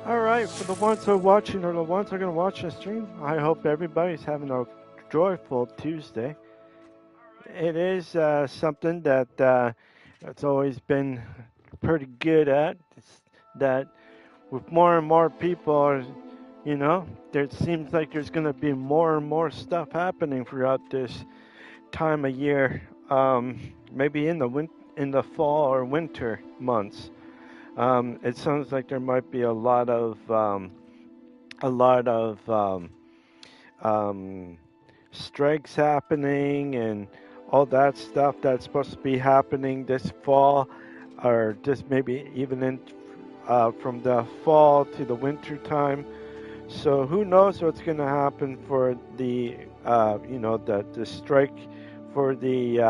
All right, for the ones who are watching or the ones who are going to watch the stream, I hope everybody's having a joyful Tuesday. It is something that it's always been pretty good at. It's that with more and more people, there seems like there's going to be more and more stuff happening throughout this time of year. Maybe in the fall or winter months. It sounds like there might be a lot of um, strikes happening and all that stuff that's supposed to be happening this fall, or just maybe even in from the fall to the winter time. So who knows what's going to happen for the strike for the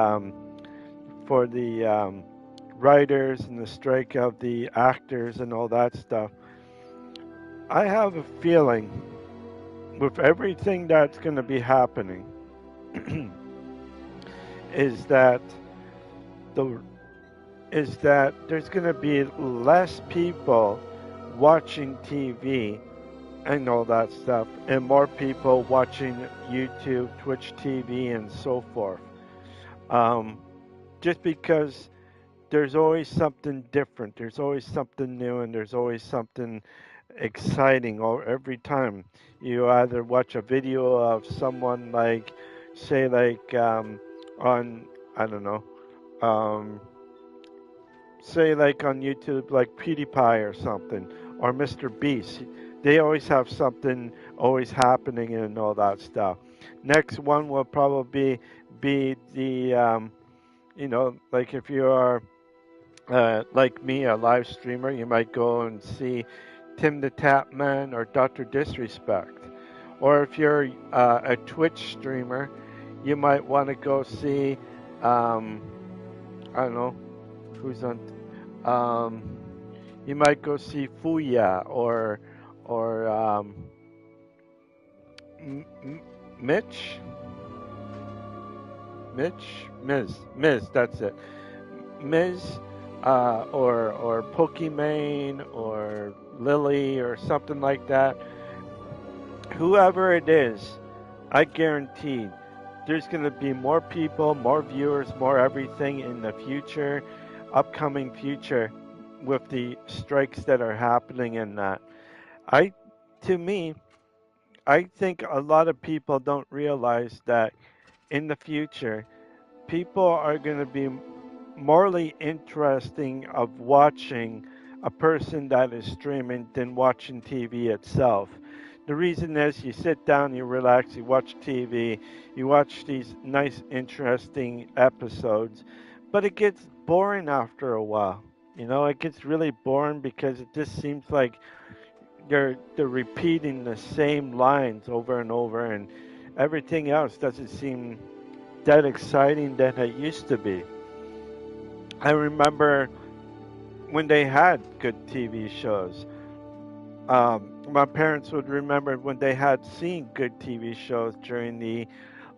writers and the strike of the actors and all that stuff. I have a feeling with everything that's going to be happening is that the is that there's going to be less people watching TV and all that stuff, and more people watching YouTube, Twitch TV, and so forth. Um, just because there's always something different, there's always something new, and there's always something exciting every time. You either watch a video of someone like, say, like on, I don't know, um, say like on YouTube, like PewDiePie or something, or Mr. Beast. They always have something always happening and all that stuff. Next one will probably be the, like if you are like me, a live streamer, you might go and see Tim the Tapman or Dr. Disrespect. Or if you're a Twitch streamer, you might want to go see, um, I don't know, who's on. Um, you might go see Fuya or M- M- Mitch, Miz. That's it. Miz, or Pokimane or Lily or something like that. Whoever it is, I guarantee there's going to be more people, more viewers, more everything in the future, upcoming future, with the strikes that are happening and that. I, to me, I think a lot of people don't realize that in the future, people are going to be morally interesting of watching a person that is streaming than watching TV itself. The reason is you sit down, you relax, you watch TV, you watch these nice, interesting episodes, but it gets boring after a while. It gets really boring because it just seems like they're repeating the same lines over and over, and everything else doesn't seem that exciting than it used to be. I remember when they had good TV shows. My parents would remember when they had seen good TV shows during the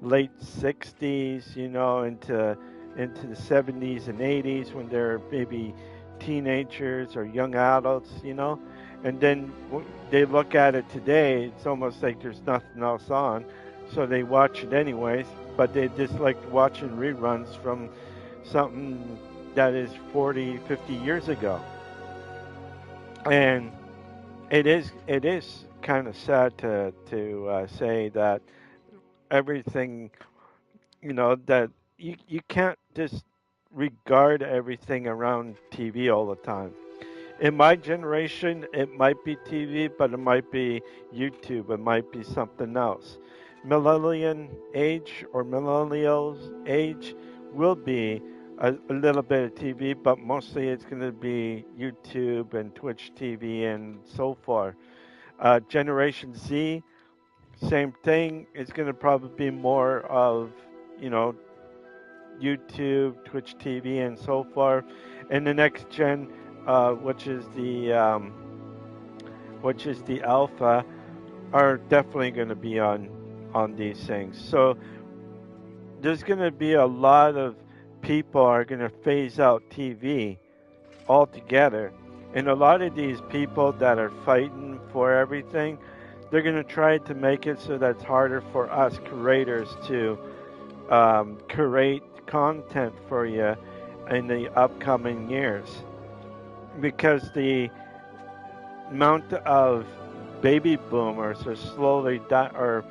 late '60s, into the '70s and '80s when they're maybe teenagers or young adults, and then they look at it today. It's almost like there's nothing else on, so they watch it anyways. But they just like watching reruns from something that is 40, 50 years ago. And it is kind of sad to say that everything, that you can't just regard everything around TV all the time. In my generation, it might be TV, but it might be YouTube, it might be something else. Millennial age or millennials age will be a little bit of TV, but mostly it's going to be YouTube and Twitch TV and so forth. Generation Z, same thing. It's going to probably be more of, you know, YouTube, Twitch TV, and so forth. And the next gen, which is the alpha, are definitely going to be on these things. So there's going to be a lot of people are going to phase out TV altogether, And a lot of these people that are fighting for everything, they're going to try to make it so that it's harder for us creators to create content for you in the upcoming years because the amount of baby boomers are slowly are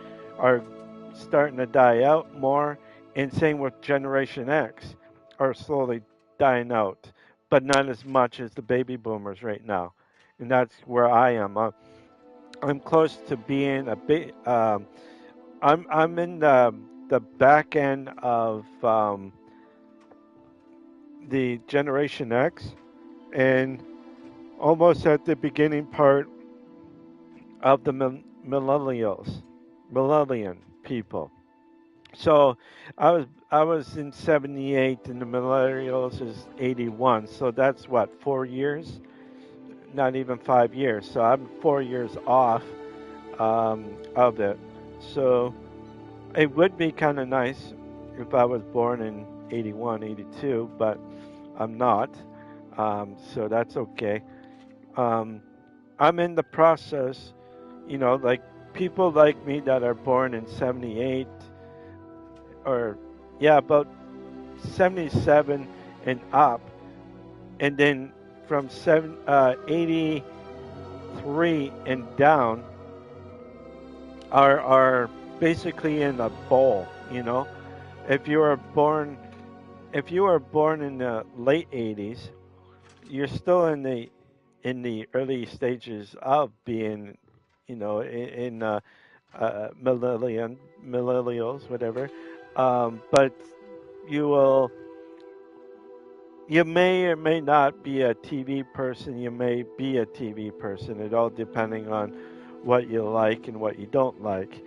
starting to die out more, and same with Generation X are slowly dying out, but not as much as the baby boomers right now, and that's where I am. I'm close to being a bit. I'm in the back end of the Generation X, and almost at the beginning part of the millennial people. So I was in '78, and the millennials is '81. So that's what 4 years, not even 5 years. So I'm 4 years off of it. So it would be kind of nice if I was born in '81, '82, but I'm not. So that's okay. Um, I'm in the process, like people like me that are born in '78 or, yeah, about '77 and up, and then from '83 and down are basically in a bowl. If you were born if you were born in the late '80s, you're still in the early stages of being, in millennials, whatever. But you will, you may or may not be a TV person. You may be a TV person. It all depending on what you like and what you don't like.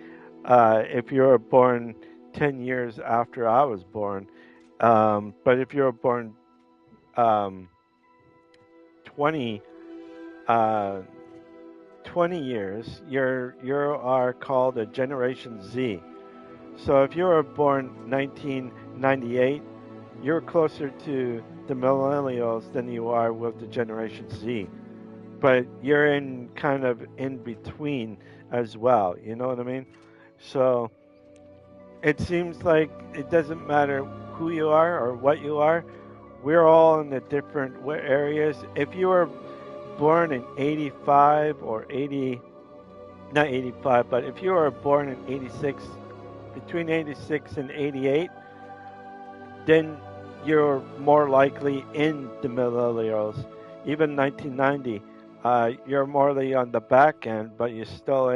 If you were born 10 years after I was born, but if you were born um, 20 uh, 20 years, you are called a Generation Z. So if you were born 1998, you're closer to the millennials than you are with the Generation Z. But you're in kind of in between as well. You know what I mean? So it seems like it doesn't matter who you are or what you are. We're all in the different areas. If you were born in '85 or 80, not '85, but if you were born in '86, between '86 and '88, then you're more likely in the millennials. Even 1990, you're morely on the back end, but you're still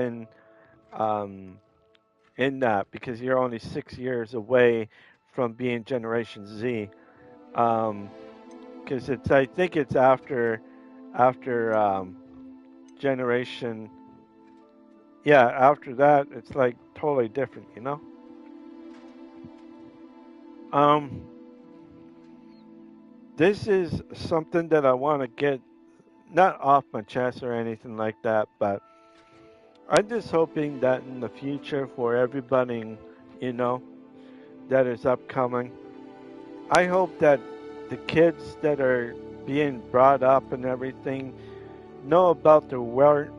um, in that because you're only 6 years away from being Generation Z. Because I think it's after Generation. Yeah, after that, it's like totally different. Um, this is something that I want to get not off my chest or anything like that, but I'm just hoping that in the future for everybody, you know, that is upcoming, I hope that the kids that are being brought up and everything know about their wellness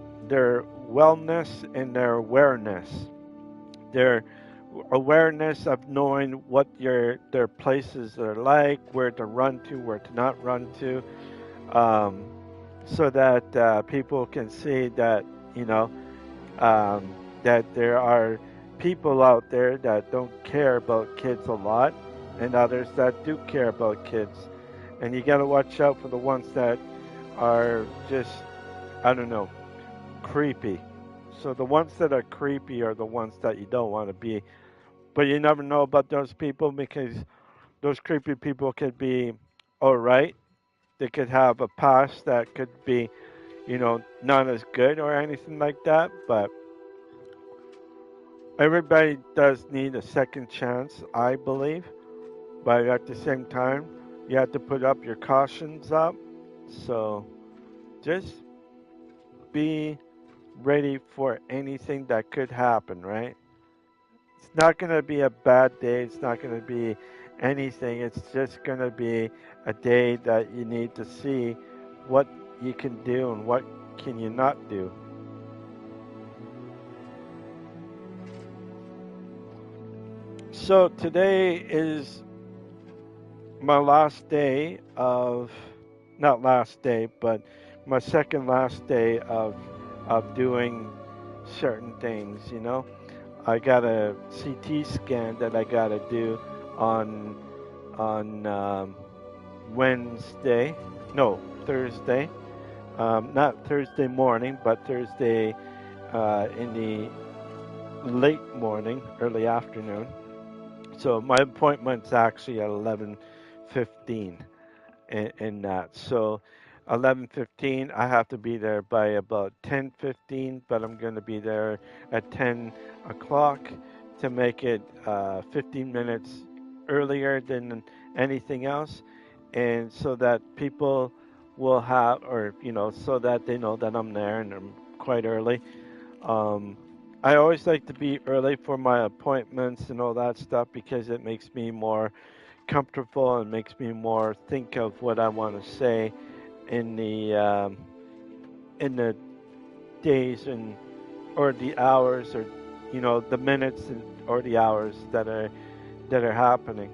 and their awareness. Their awareness of knowing what their places are like, where to run to, where to not run to, um, so that people can see that you know um, that there are people out there that don't care about kids a lot, and others that do care about kids. And you got to watch out for the ones that are just, I don't know, creepy. So the ones that are creepy are the ones that you don't want to be. But you never know about those people because those creepy people could be all right. They could have a past that could be, not as good or anything like that. But everybody does need a second chance, I believe. But at the same time, you have to put up your cautions up. So just be ready for anything that could happen, right? It's not going to be a bad day. It's not going to be anything. It's just going to be a day that you need to see what you can do and what can you not do. So today is my last day of, not last day, but my second last day of doing certain things. I got a CT scan that I got to do on on Wednesday, no, Thursday. Not Thursday morning, but Thursday in the late morning, early afternoon. So my appointment's actually at 11:15 in that. So 11:15, I have to be there by about 10:15, but I'm going to be there at 10 o'clock to make it 15 minutes earlier than anything else, and so that people will have, or so that they know that I'm there and I'm quite early. Um, I always like to be early for my appointments and all that stuff because it makes me more comfortable and makes me more think of what I want to say in the days and or the hours or the minutes or the hours that are happening.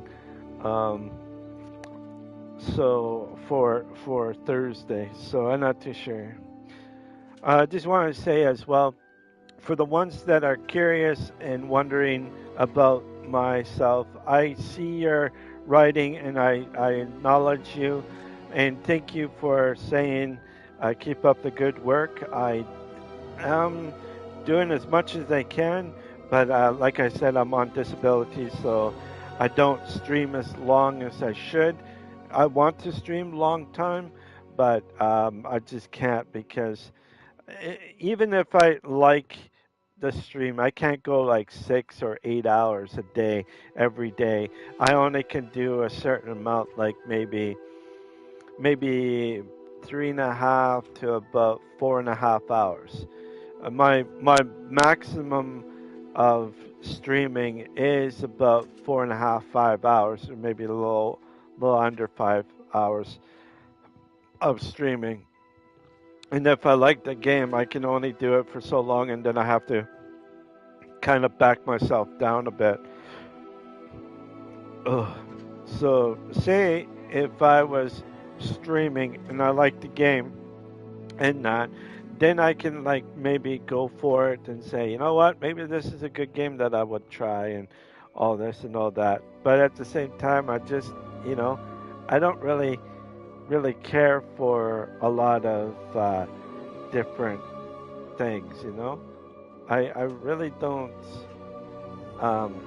Um, so for Thursday, so I'm not too sure. I just want to say as well, for the ones that are curious and wondering about myself, I see your writing and I acknowledge you and thank you for saying keep up the good work. I am doing as much as I can, but like I said, I'm on disability, so I don't stream as long as I should. I want to stream long time, but I just can't because even if I like the stream, I can't go like 6 or 8 hours a day every day. I only can do a certain amount, like maybe 3.5 to about 4.5 hours. My maximum of streaming is about 4.5 5 hours, or maybe a little under 5 hours of streaming. And if I like the game, I can only do it for so long, and then I have to kind of back myself down a bit. Ugh. So, say if I was streaming and I like the game and not, then I can like maybe go for it and say, you know what, maybe this is a good game that I would try and all this and all that. But at the same time, I just, you know, I don't really care for a lot of different things. I really don't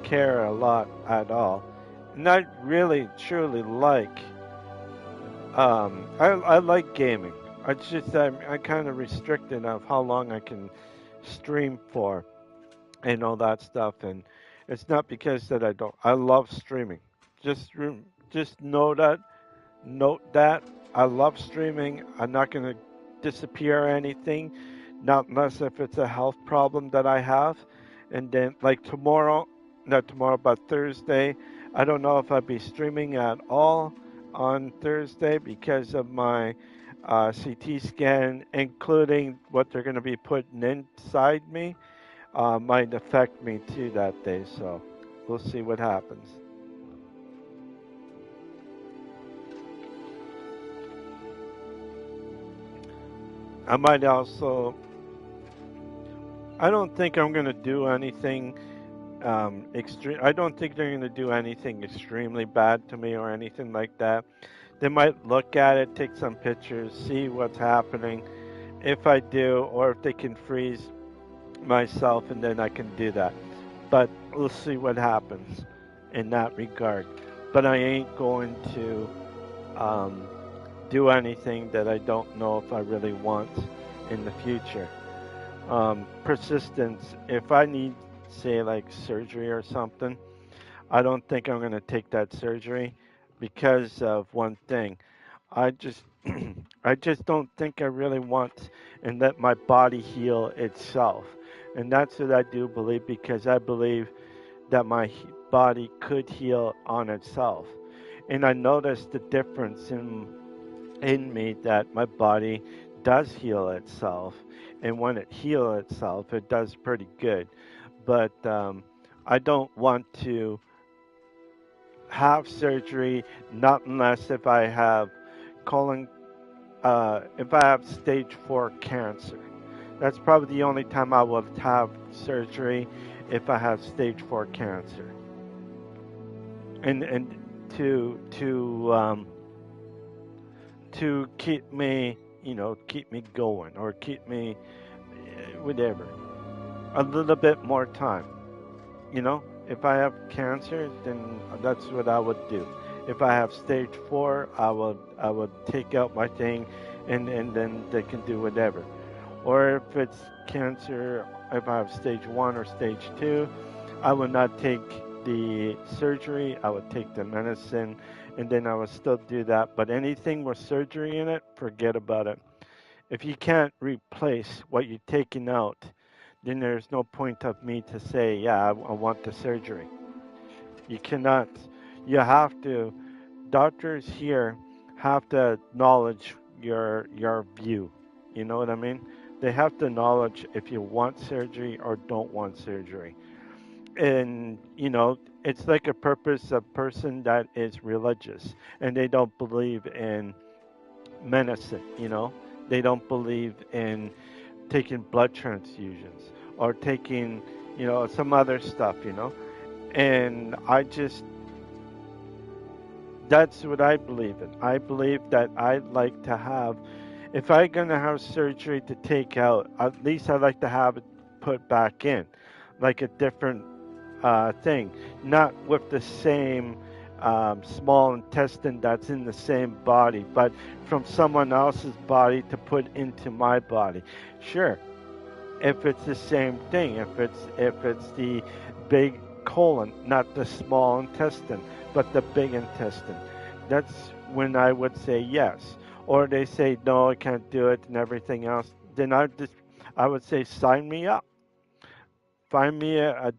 care a lot at all. And I really truly like I like gaming. It's just I'm kind of restricted of how long I can stream for and all that stuff. And it's not because that I don't. I love streaming. Just note that I love streaming. I'm not going to disappear or anything, not unless if it's a health problem that I have. And then like tomorrow, not tomorrow, but Thursday, I don't know if I'll be streaming at all on Thursday because of my CT scan, including what they're going to be putting inside me, might affect me too that day. So we'll see what happens. I might also. I don't think I'm going to do anything extreme. I don't think they're going to do anything extremely bad to me or anything like that. They might look at it, take some pictures, see what's happening. If I do, or if they can freeze myself, and then I can do that. But we'll see what happens in that regard. But I ain't going to um, do anything that I don't know if I really want in the future. Persistence. If I need, say, like surgery or something, I don't think I'm going to take that surgery because of one thing. I just, I just don't think I really want and let my body heal itself. And that's what I do believe because I believe that my body could heal on itself. And I noticed the difference in me that my body does heal itself, and when it heals itself, it does pretty good. But I don't want to have surgery, not unless if I have colon, if I have stage 4 cancer. That's probably the only time I will have surgery if I have stage 4 cancer, and to keep me, keep me going or keep me whatever a little bit more time. If I have cancer, then that's what I would do. If I have stage 4, I would take out my thing, and then they can do whatever. Or if it's cancer, if I have stage 1 or stage 2, I would not take the surgery. I would take the medicine, and then I would still do that. But anything with surgery in it, forget about it. If you can't replace what you're taking out, then there's no point of me to say, yeah, I want the surgery. You cannot. You have to. Doctors here have to acknowledge your view. You know what I mean? They have to acknowledge if you want surgery or don't want surgery. And it's like a person that is religious and they don't believe in medicine. They don't believe in taking blood transfusions or taking some other stuff. And I just that's what I believe in. I believe that I'd like to have, if I'm gonna have surgery to take out, at least I'd like to have it put back in, like a different thing, not with the same small intestine that's in the same body, but from someone else's body to put into my body. Sure, if it's the same thing, if it's the big colon, not the small intestine, but the big intestine. That's when I would say yes. Or they say no, I can't do it and everything else. Then I would say sign me up. Find me a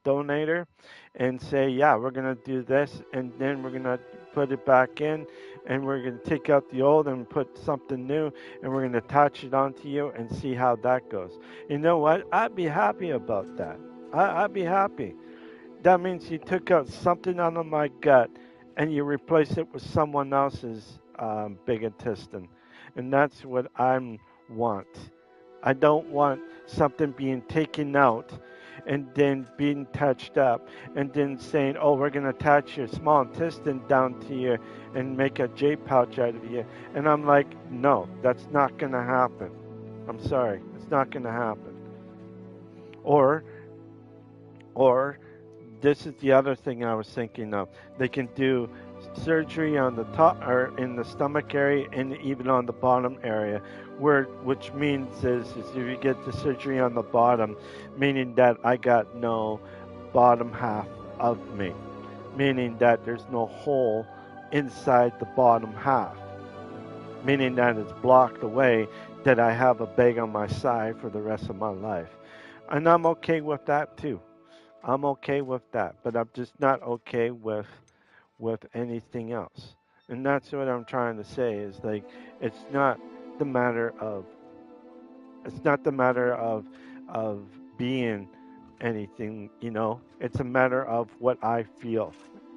donator, and say yeah, we're gonna do this, and then we're gonna put it back in, and we're gonna take out the old and put something new, and we're gonna attach it onto you and see how that goes. You know what? I'd be happy about that. I'd be happy. That means you took out something out of my gut and you replace it with someone else's big intestine, and that's what I want. I don't want something being taken out and then being touched up and then saying, "Oh, we're going to attach your small intestine down to you and make a J pouch out of you." And I'm like, "No, that's not going to happen. I'm sorry, it's not going to happen." Or or this is the other thing I was thinking of. They can do surgery on the top or in the stomach area and even on the bottom area, which means is if you get the surgery on the bottom, meaning that I got no bottom half of me, meaning that there's no hole inside the bottom half, meaning that it's blocked away, that I have a bag on my side for the rest of my life. And I'm okay with that too. I'm okay with that, but I'm just not okay with anything else. And that's what I'm trying to say is like it's not the matter of it's not the matter of being anything, It's a matter of what I feel.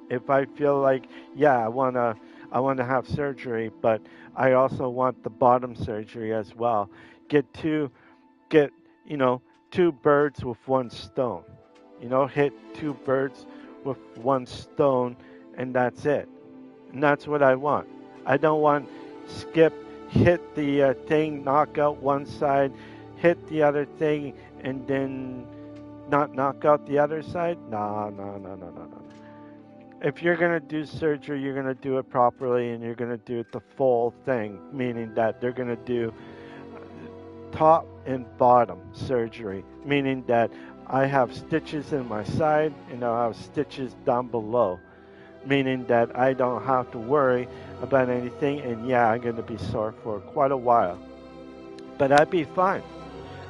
If I feel like, yeah, I want to have surgery, but I also want the bottom surgery as well. Get two get, you know, two birds with one stone. Hit two birds with one stone, and that's it. And that's what I want. I don't want skip, hit the thing, knock out one side, hit the other thing, and then not knock out the other side. No, no, no, no, no, no. If you're going to do surgery, you're going to do it properly and you're going to do it the full thing, meaning that they're going to do top and bottom surgery, meaning that I have stitches in my side and I have stitches down below, meaning that I don't have to worry about anything. And yeah, I'm going to be sore for quite a while, but I'd be fine.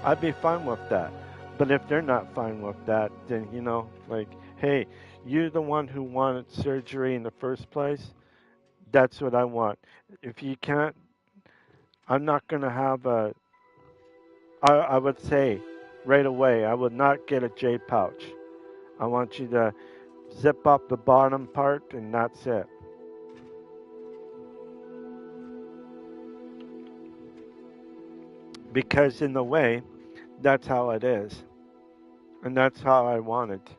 I'd be fine with that. But if they're not fine with that, then like, hey, you're the one who wanted surgery in the first place. That's what I want. If you can't, I'm not going to have I would say right away, I would not get a J pouch. I want you to zip up the bottom part and that's it. Because in a way, that's how it is. And that's how I want it.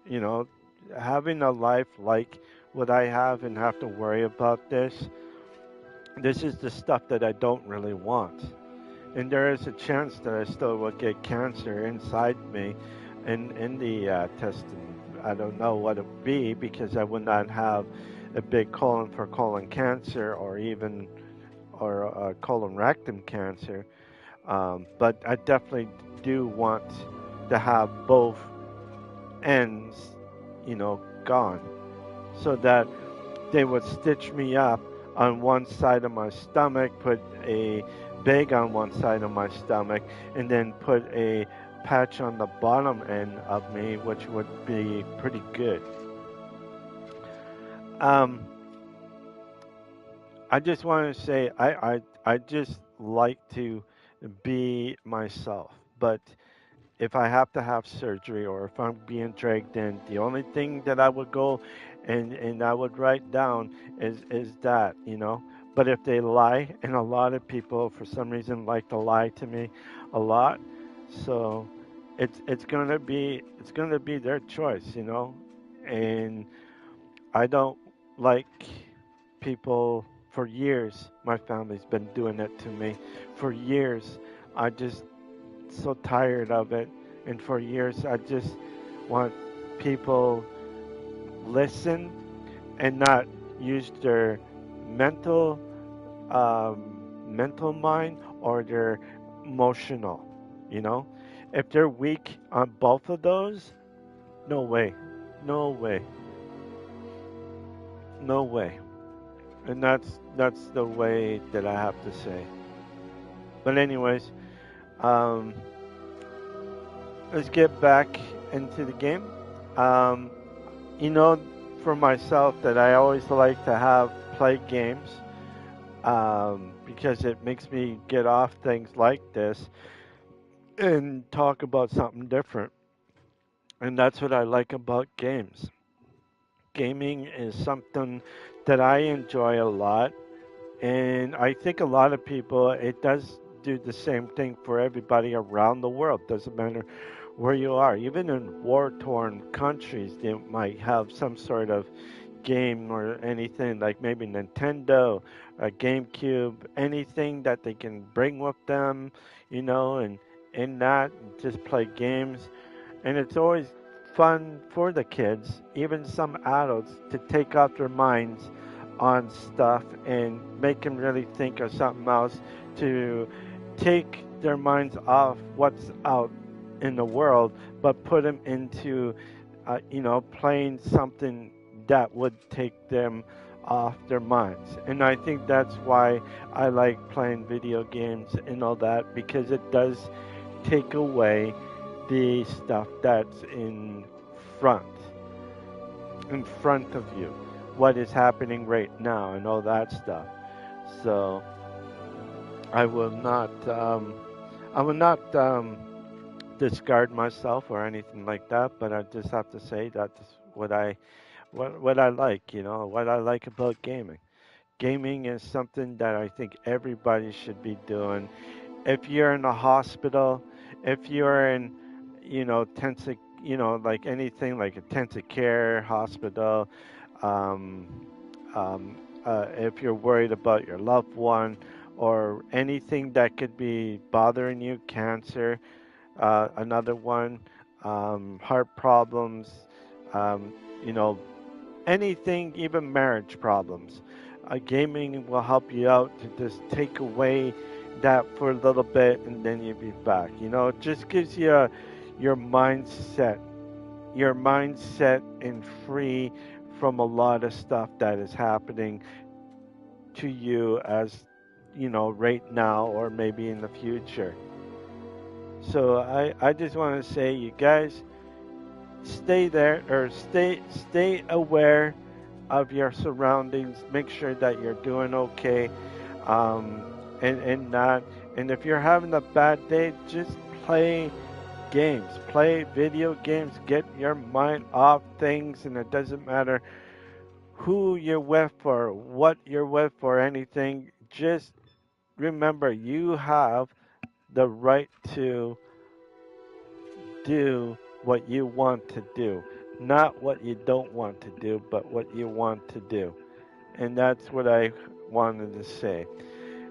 You know, having a life like what I have and have to worry about this is the stuff that I don't really want. And there is a chance that I still will get cancer inside me in the testing. I don't know what it would be because I would not have a big colon for colon cancer or even or colon rectum cancer. But I definitely do want to have both ends, gone so that they would stitch me up on one side of my stomach, put a bag on one side of my stomach, and then put a patch on the bottom end of me, which would be pretty good. Um, I just want to say I just like to be myself, but if I have to have surgery or if I'm being dragged in, the only thing that I would go and I would write down is that, you know. But if they lie, and a lot of people for some reason like to lie to me a lot, so it's gonna be their choice, you know. And I don't like people for years. My family's been doing it to me for years. I just so tired of it. And for years, I just want people listen and not use their mental mental mind or their emotional. You know, if they're weak on both of those, no way, no way, no way. And that's the way that I have to say. But anyways, um, let's get back into the game. Um, you know, for myself, that I always like to have play games because it makes me get off things like this and talk about something different. And that's what I like about games. Gaming is something that I enjoy a lot, and I think a lot of people, it does do the same thing for everybody around the world. Doesn't matter where you are. Even in war torn countries, they might have some sort of game or anything like maybe Nintendo, GameCube, anything that they can bring with them, and in that just play games. And it's always fun for the kids, even some adults, to take out their minds on stuff and make them really think of something else, to take their minds off what's out in the world, but put them into, playing something that would take them off their minds. And I think that's why I like playing video games and all that, because it does take away the stuff that's front, in front of you, what is happening right now, and all that stuff. So I will not, I will not discard myself or anything like that. But I just have to say that's what I like, what I like about gaming. Gaming is something that I think everybody should be doing. If you're in a hospital, if you're in, intensive, like anything like intensive care hospital, um, if you're worried about your loved one or anything that could be bothering you, cancer, another one, heart problems, um, you know, anything, even marriage problems. Gaming will help you out to just take away that for a little bit and then you'll be back. It just gives you your mindset, and free from a lot of stuff that is happening to you as, right now or maybe in the future. So I just want to say, you guys, stay there or stay aware of your surroundings. Make sure that you're doing okay. Um, and not. And if you're having a bad day, just play games, play video games, get your mind off things, and it doesn't matter who you're with or what you're with or anything. Just remember you have the right to do what you want to do, not what you don't want to do, but what you want to do. And that's what I wanted to say.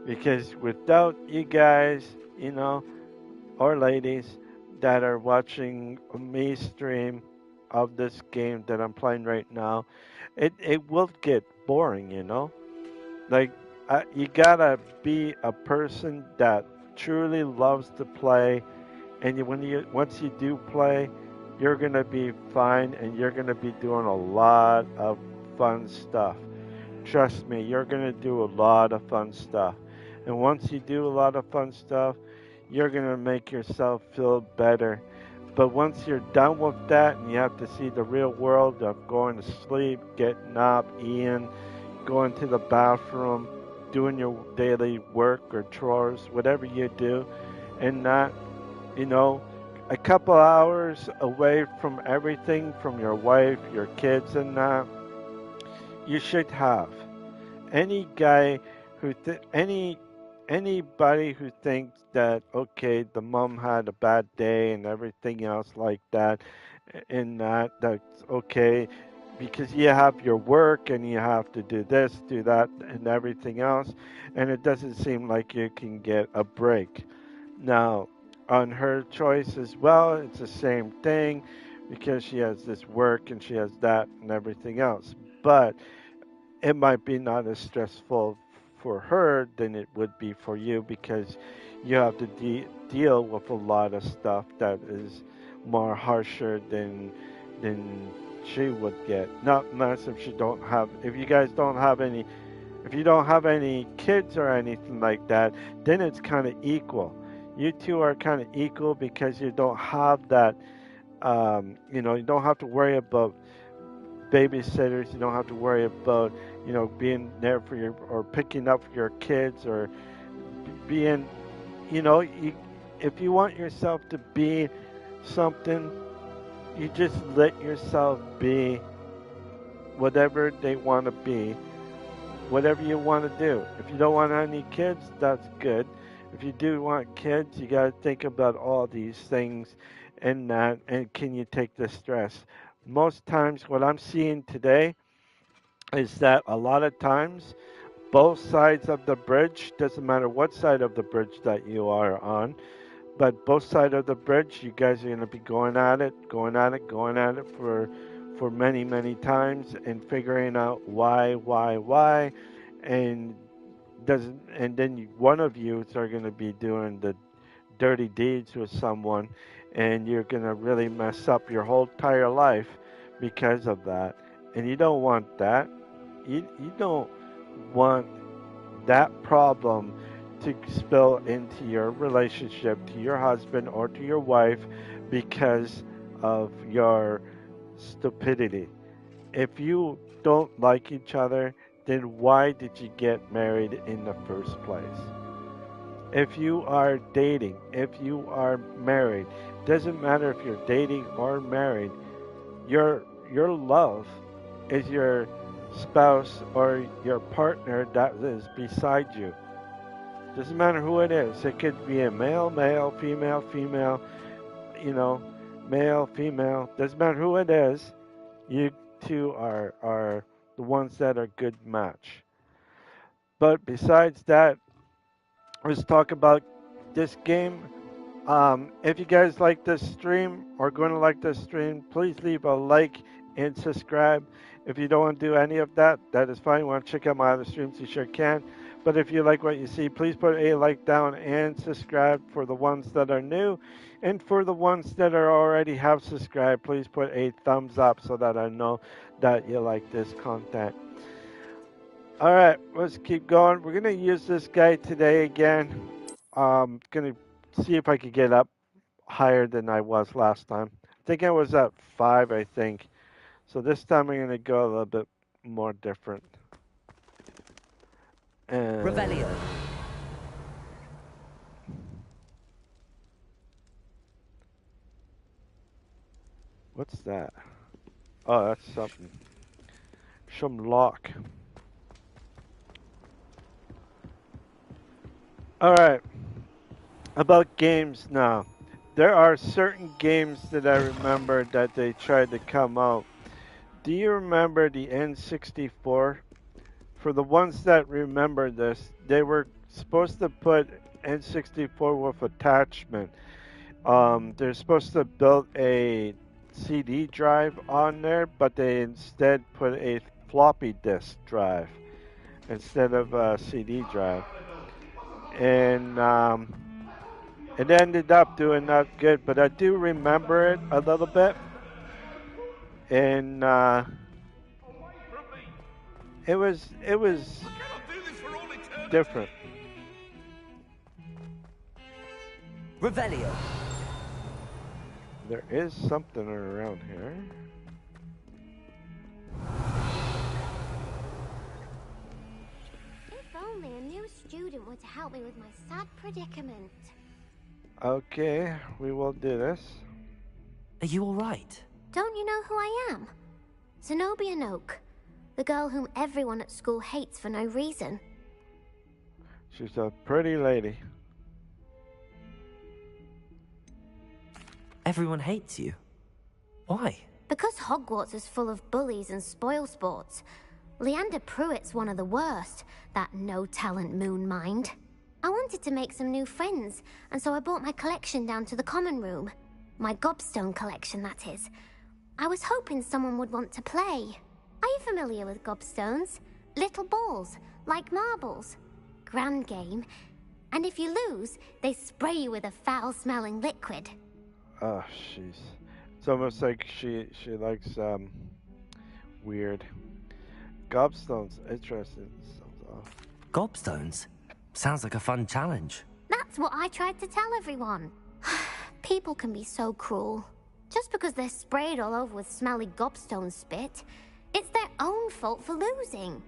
Because without you guys, or ladies that are watching me stream of this game that I'm playing right now, it will get boring. Like, you gotta be a person that truly loves to play, and when you once you do play, you're gonna be fine, and you're gonna be doing a lot of fun stuff. Trust me, you're going to do a lot of fun stuff. And once you do a lot of fun stuff, you're going to make yourself feel better. But once you're done with that and you have to see the real world of going to sleep, getting up, eating, going to the bathroom, doing your daily work or chores, whatever you do, and not, you know, a couple hours away from everything, from your wife, your kids, and that, you should have. Anybody who thinks that, okay, the mom had a bad day and everything else like that, and that's okay because you have your work and you have to do this, do that, and everything else, and it doesn't seem like you can get a break. Now, on her choice as well, it's the same thing because she has this work and she has that and everything else. But it might be not as stressful for her than it would be for you because you have to deal with a lot of stuff that is more harsher than she would get. Not unless if you guys don't have any, if you don't have any kids or anything like that, then it's kind of equal. You two are kind of equal because you don't have that. You don't have to worry about babysitters. You don't have to worry about being there for your or picking up your kids or being if you want yourself to be something, you just let yourself be whatever they want to be, whatever you want to do. If you don't want any kids, that's good. If you do want kids, you got to think about all these things and that, and can you take the stress? Most times, what I'm seeing today is that a lot of times both sides of the bridge, doesn't matter what side of the bridge that you are on, but both sides of the bridge, you guys are going to be going at it, going at it, going at it for many, many times and figuring out why, and doesn't, and then one of you are going to be doing the dirty deeds with someone, and you're going to really mess up your whole entire life because of that. And you don't want that. You don't want that problem to spill into your relationship, to your husband or to your wife because of your stupidity. If you don't like each other, then why did you get married in the first place? If you are dating, if you are married, doesn't matter if you're dating or married, your love is your spouse or your partner that is beside you. Doesn't matter who it is. It could be a male, male, female, female, you know, male, female. Doesn't matter who it is. You two are the ones that are good match. But besides that, let's talk about this game. If you guys like this stream or going to like this stream, please leave a like and subscribe. If you don't want to do any of that, that is fine. You want to check out my other streams, you sure can. But if you like what you see, please put a like down and subscribe for the ones that are new. And for the ones that are already have subscribed, please put a thumbs up so that I know that you like this content. All right, let's keep going. We're going to use this guy today again. Going to see if I could get up higher than I was last time. I think I was at 5, I think. So this time I'm going to go a little bit more different. And Revelio. What's that? Oh, that's something. Some lock. Alright, about games now. There are certain games that I remember that they tried to come out. Do you remember the N64? For the ones that remember this, they were supposed to put N64 with attachment. They're supposed to build a CD drive on there, but they instead put a floppy disk drive instead of a CD drive. And it ended up doing not good, but I do remember it a little bit. And it was different. Revelio. There is something around here. If only a new student were to help me with my sad predicament. Okay, we will do this. Are you alright? Don't you know who I am? Zenobia Noak, the girl whom everyone at school hates for no reason. She's a pretty lady. Everyone hates you. Why? Because Hogwarts is full of bullies and spoilsports. Leander Pruitt's one of the worst, that no-talent moon mind. I wanted to make some new friends, and so I brought my collection down to the common room. My gobstone collection, that is. I was hoping someone would want to play. Are you familiar with gobstones? Little balls, like marbles. Grand game. And if you lose, they spray you with a foul-smelling liquid. Oh, jeez. It's almost like she likes weird gobstones. Interesting. Gobstones? Sounds like a fun challenge. That's what I tried to tell everyone. People can be so cruel. Just because they're sprayed all over with smelly gobstone spit, it's their own fault for losing.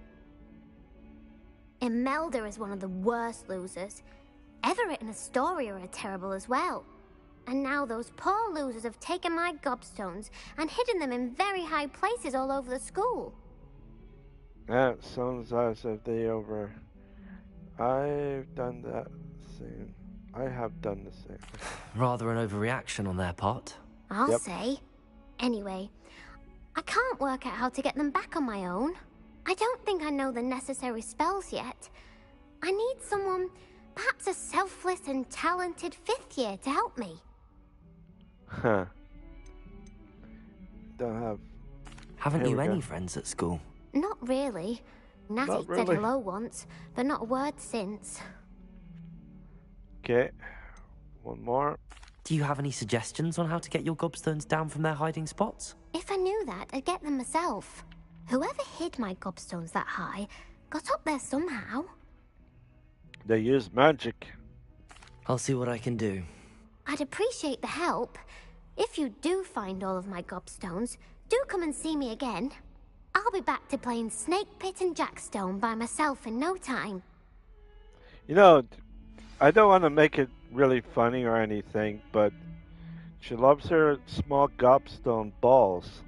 Imelda is one of the worst losers. Everett and Astoria are terrible as well. And now those poor losers have taken my gobstones and hidden them in very high places all over the school. That sounds as if they over. I've done that same. I have done the same. Rather an overreaction on their part. I'll say. Anyway, I can't work out how to get them back on my own. I don't think I know the necessary spells yet. I need someone, perhaps a selfless and talented fifth year to help me. Huh. Don't have. Haven't Here you we any go. friends at school? Not really. Natty Not said really. hello once, but not a word since. Okay. One more. Do you have any suggestions on how to get your gobstones down from their hiding spots? If I knew that, I'd get them myself. Whoever hid my gobstones that high got up there somehow. They use magic. I'll see what I can do. I'd appreciate the help. If you do find all of my gobstones, do come and see me again. I'll be back to playing Snake Pit and Jackstone by myself in no time. You know, I don't want to make it really funny or anything, but she loves her small gobstone balls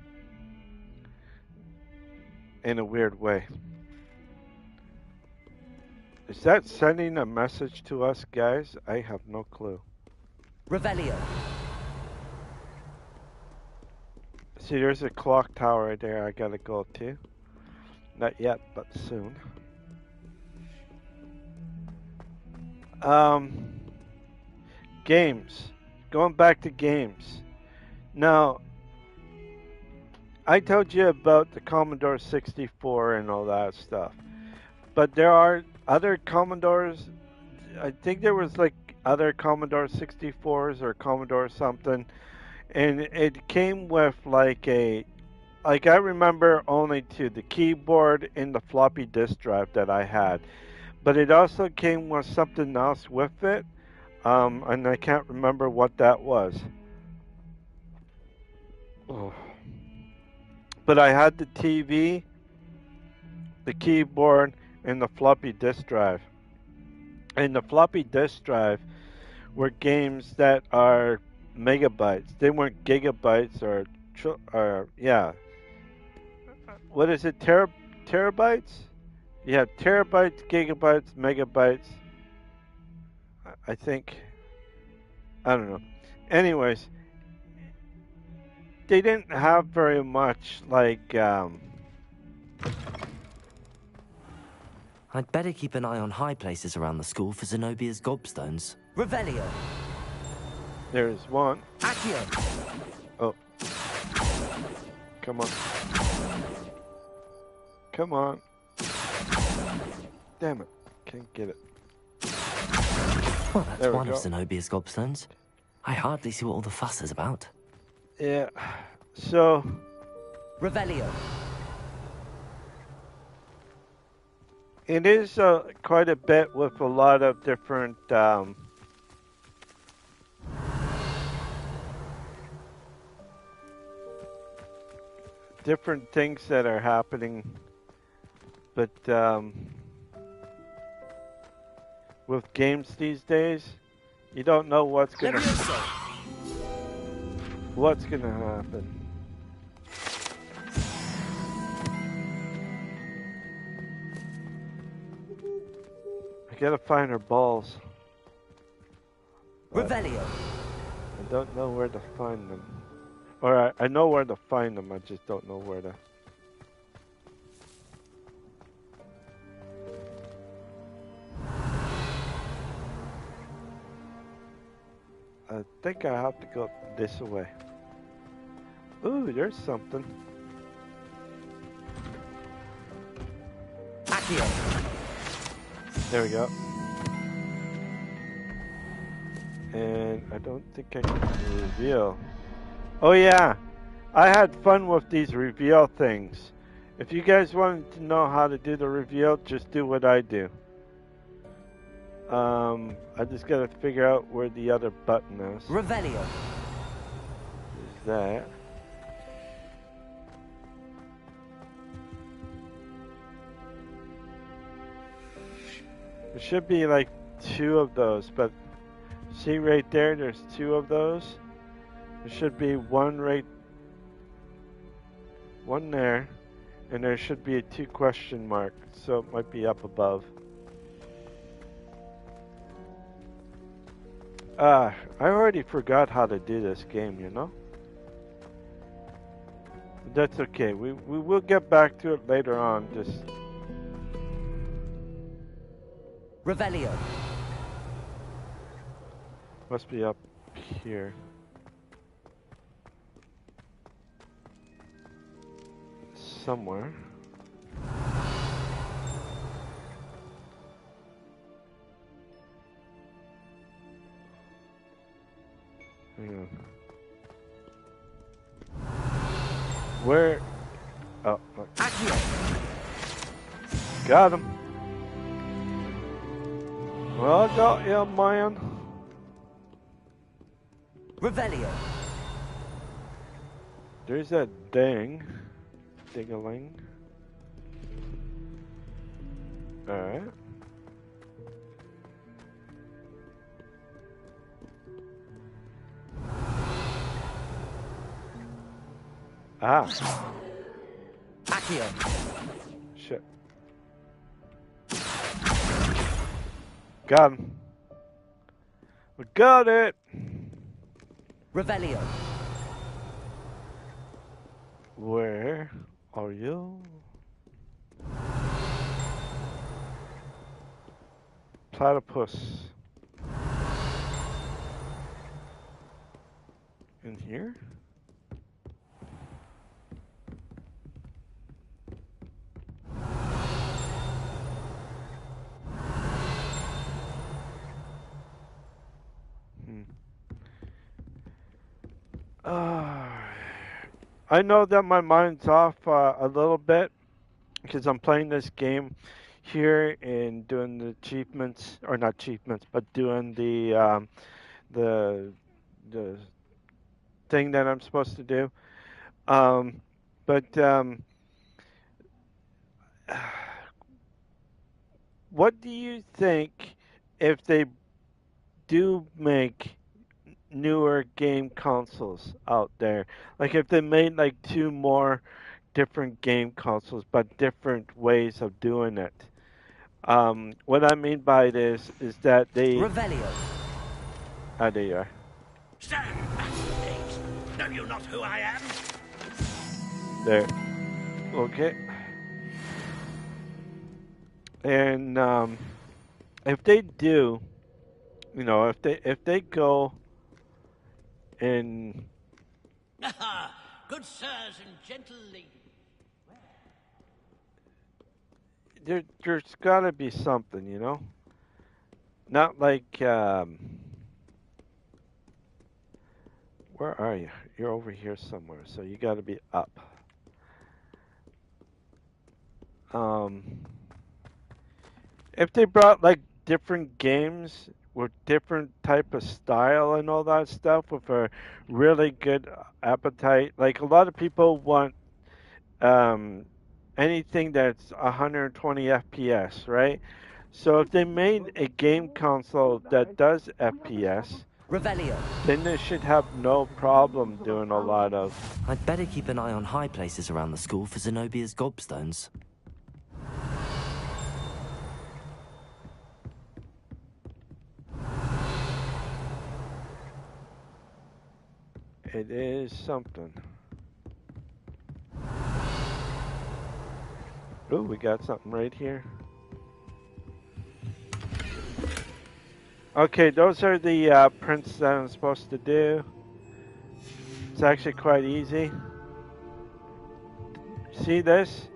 in a weird way. Is that sending a message to us, guys? I have no clue. Revelio. See, there's a clock tower right there I gotta go to. Not yet, but soon. Games. Going back to games. Now, I told you about the Commodore 64 and all that stuff. But there are other Commodores. I think there was like other Commodore 64s or Commodore something. And it came with like I remember only the keyboard and the floppy disk drive that I had. But it also came with something else with it. And I can't remember what that was. Oh. But I had the TV, the keyboard, and the floppy disk drive. And the floppy disk drive were games that are megabytes. They weren't gigabytes or yeah. What is it? Terabytes? You have terabytes, gigabytes, megabytes. I think. I don't know. Anyways, they didn't have very much like. I'd better keep an eye on high places around the school for Zenobia's gobstones. Revelio! There's one. Accio! Oh. Come on. Come on. Damn it. Can't get it. Well, that's There we one of go. Zenobia's gobstones. I hardly see what all the fuss is about. Yeah. So. Revelio! It is quite a bit with a lot of different different things that are happening, but with games these days, you don't know what's gonna happen. I gotta find her balls. Revelio! I don't know where to find them. Or I know where to find them, I just don't know where to. I think I have to go this way. Ooh, there's something. Accio! There we go. And I don't think I can reveal. Oh yeah, I had fun with these reveal things. If you guys wanted to know how to do the reveal, just do what I do. I just gotta figure out where the other button is. Revelio! Is that? There should be like 2 of those, but see right there, there's 2 of those. There should be one there, and there should be a 2 question mark, so it might be up above. I already forgot how to do this game, you know? That's okay, we will get back to it later on, just... Revelio! Must be up here. Somewhere. Hang on. Where? Oh, look. Accio! Got him. Well, I got you, man. Revelio! There's that ding. Ding-a-ling. Alright. Ah. Accio! Shit. Got him. We got it. Revelio! Where are you? Platypus. In here? I know that my mind's off a little bit because I'm playing this game here and doing the achievements, or not achievements, but doing the the thing that I'm supposed to do. But what do you think if they do make newer game consoles out there. Like if they made like two more different game consoles, but different ways of doing it. What I mean by this is that they. Revelio. Ah, there you are. Stand back, apes. Know you not who I am? There. Okay. And if they do, if they go and Good sirs and gentle ladies. there's got to be something, not like where are you? You're over here somewhere, so you got to be up. Um, if they brought like different games with different type of style and all that stuff with a really good appetite, like a lot of people want um, anything that's 120 FPS, right? So if they made a game console that does FPS, Revelio. then they should have no problem doing a lot of. I'd better keep an eye on high places around the school for Zenobia's gobstones. It is something. Oh, we got something right here. Okay, those are the prints that I'm supposed to do. It's actually quite easy. See this?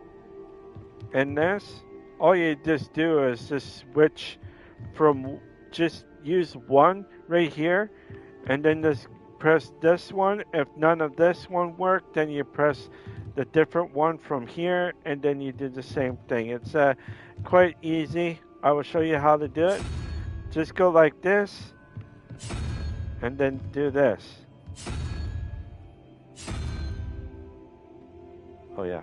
And this? All you just do is just switch from, just use one right here, and then just press this one. If none of this one worked, then you press the different one from here, and then you do the same thing. It's quite easy. I will show you how to do it. Just go like this, and then do this. Oh yeah.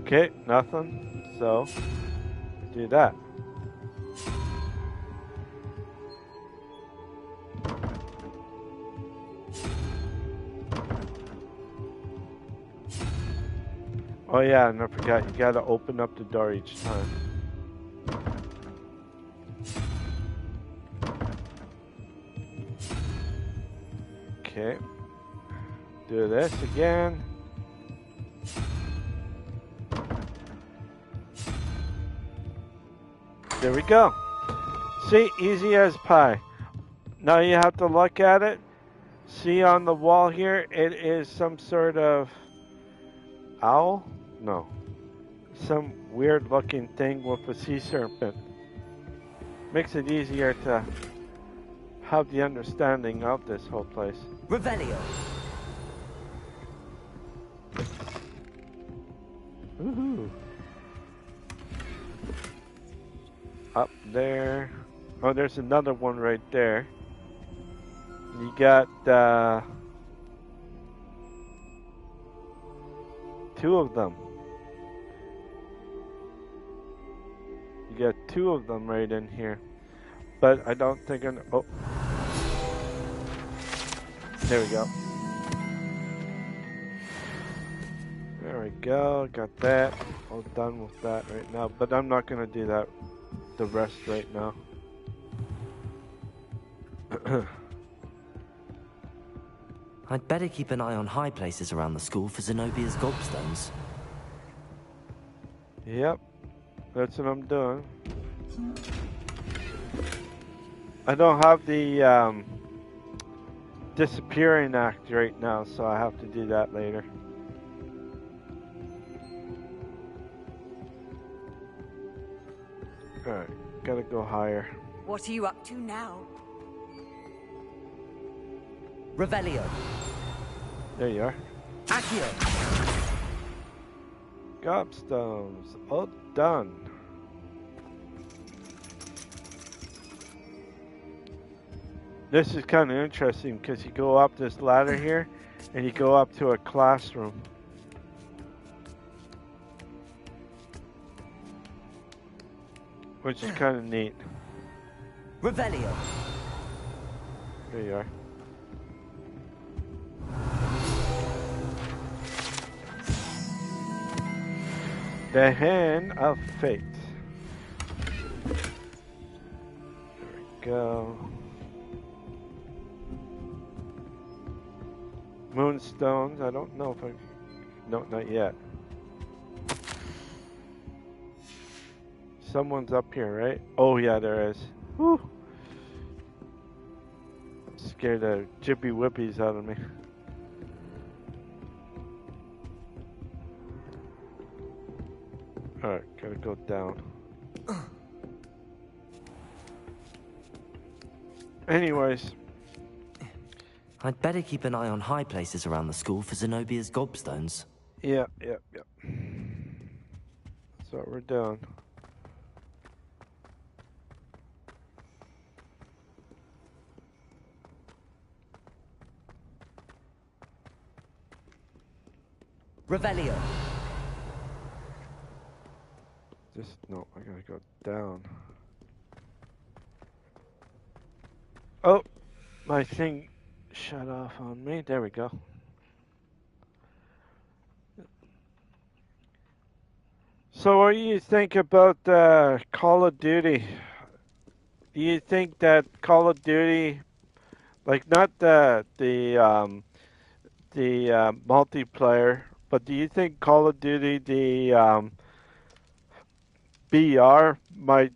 Okay, nothing. So, do that. Oh yeah, and I forgot, you gotta open up the door each time. Okay. Do this again. There we go. See, easy as pie. Now you have to look at it. See on the wall here, it is some sort of owl? No. Some weird looking thing with a sea serpent. Makes it easier to have the understanding of this whole place. Revelio. Woohoo. Up there. Oh, there's another one right there. You got two of them. You got two of them right in here. But I don't think I'm... Oh. There we go. There we go. Got that. All done with that right now. But I'm not going to do that the rest right now. I'd better keep an eye on high places around the school for Zenobia's gobstones. Yep. That's what I'm doing. I don't have the disappearing act right now, so I have to do that later. Alright, gotta go higher. What are you up to now? Revelio. There you are. Accio. Gobstones, all done. This is kind of interesting because you go up this ladder here and you go up to a classroom. which is kind of neat. Revelio. There you are. The Hand of Fate. There we go. Moonstones. I don't know if I... No, not yet. Someone's up here, right? Oh, yeah, there is. Whew. Scared the jippy whippies out of me. Alright, gotta go down. Anyways. I'd better keep an eye on high places around the school for Zenobia's gobstones. Yep. That's what we're doing. Revelio. No, I gotta go down. Oh, my thing shut off on me. There we go. So what do you think about Call of Duty? Do you think that Call of Duty, like not the multiplayer, but do you think Call of Duty the BR might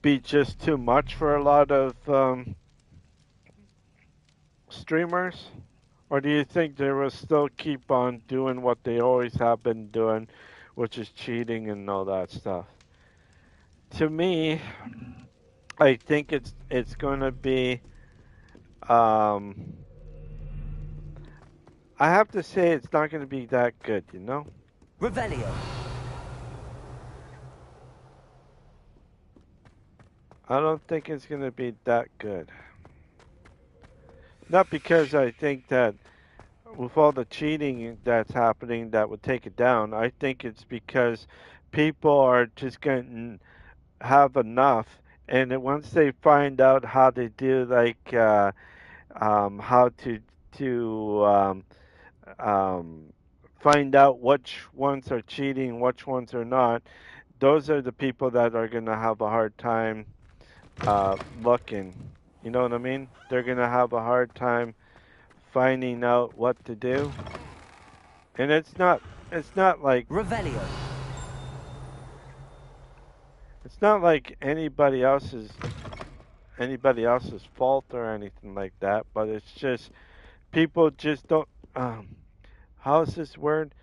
be just too much for a lot of streamers? Or do you think they will still keep on doing what they always have been doing, which is cheating and all that stuff? To me, I think it's going to be. I have to say it's not going to be that good, you know. Revelio. I don't think it's going to be that good. Not because I think that with all the cheating that's happening that would take it down. I think it's because people are just going to have enough, and then once they find out how they do, like how to um, find out which ones are cheating, which ones are not, those are the people that are going to have a hard time looking. You know what I mean? They're going to have a hard time finding out what to do. And it's not like Revelio. it's not like anybody else's fault or anything like that, but it's just people just don't how's this word?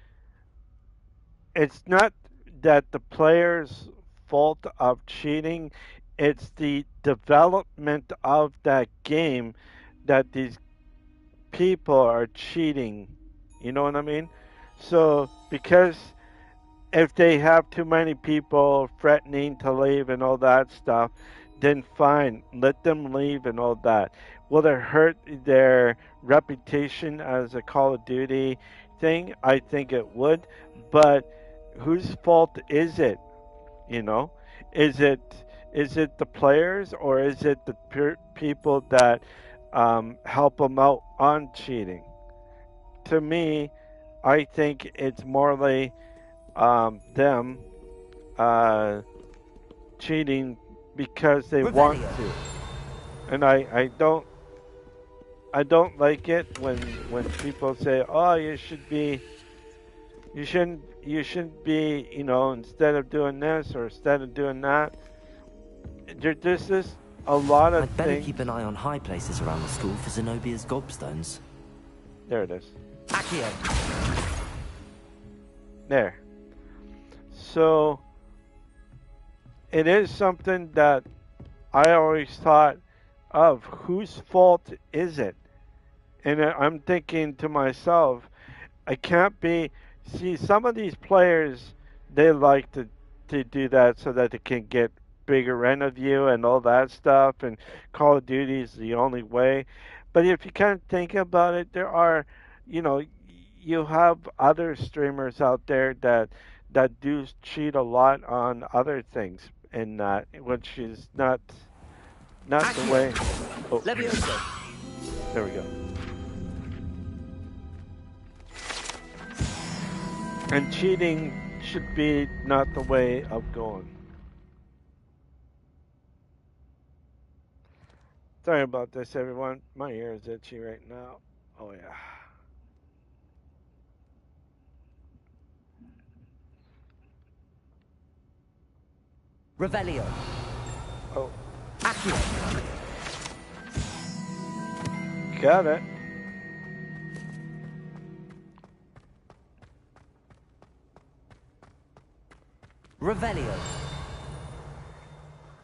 It's not that the player's fault of cheating, it's the development of that game that these people are cheating. You know what I mean? So because if they have too many people threatening to leave and all that stuff, then fine, let them leave and all that. Will it hurt their reputation as a Call of Duty thing? I think it would, but whose fault is it? You know, is it is it the players or is it the people that help them out on cheating? To me, I think it's morely them uh, cheating because they want Revelio. to, and I don't like it when people say, oh, you shouldn't be, instead of doing this or instead of doing that. There's just a lot of I'd better things. keep an eye on high places around the school for Zenobia's gobstones. There it is. Accio. There. So it is something that I always thought of whose fault is it? And I'm thinking to myself, I can't be. See, some of these players, they like to do that so that they can get bigger rent of you and all that stuff. And Call of Duty is the only way. But if you kind of think about it, there are, you know, you have other streamers out there that do cheat a lot on other things, and which is not the way. Oh, Levioso. there we go. And cheating should be not the way of going. Sorry about this, everyone. My ear is itchy right now. Oh yeah. Revelio. Oh, Accio. got it. Revelio.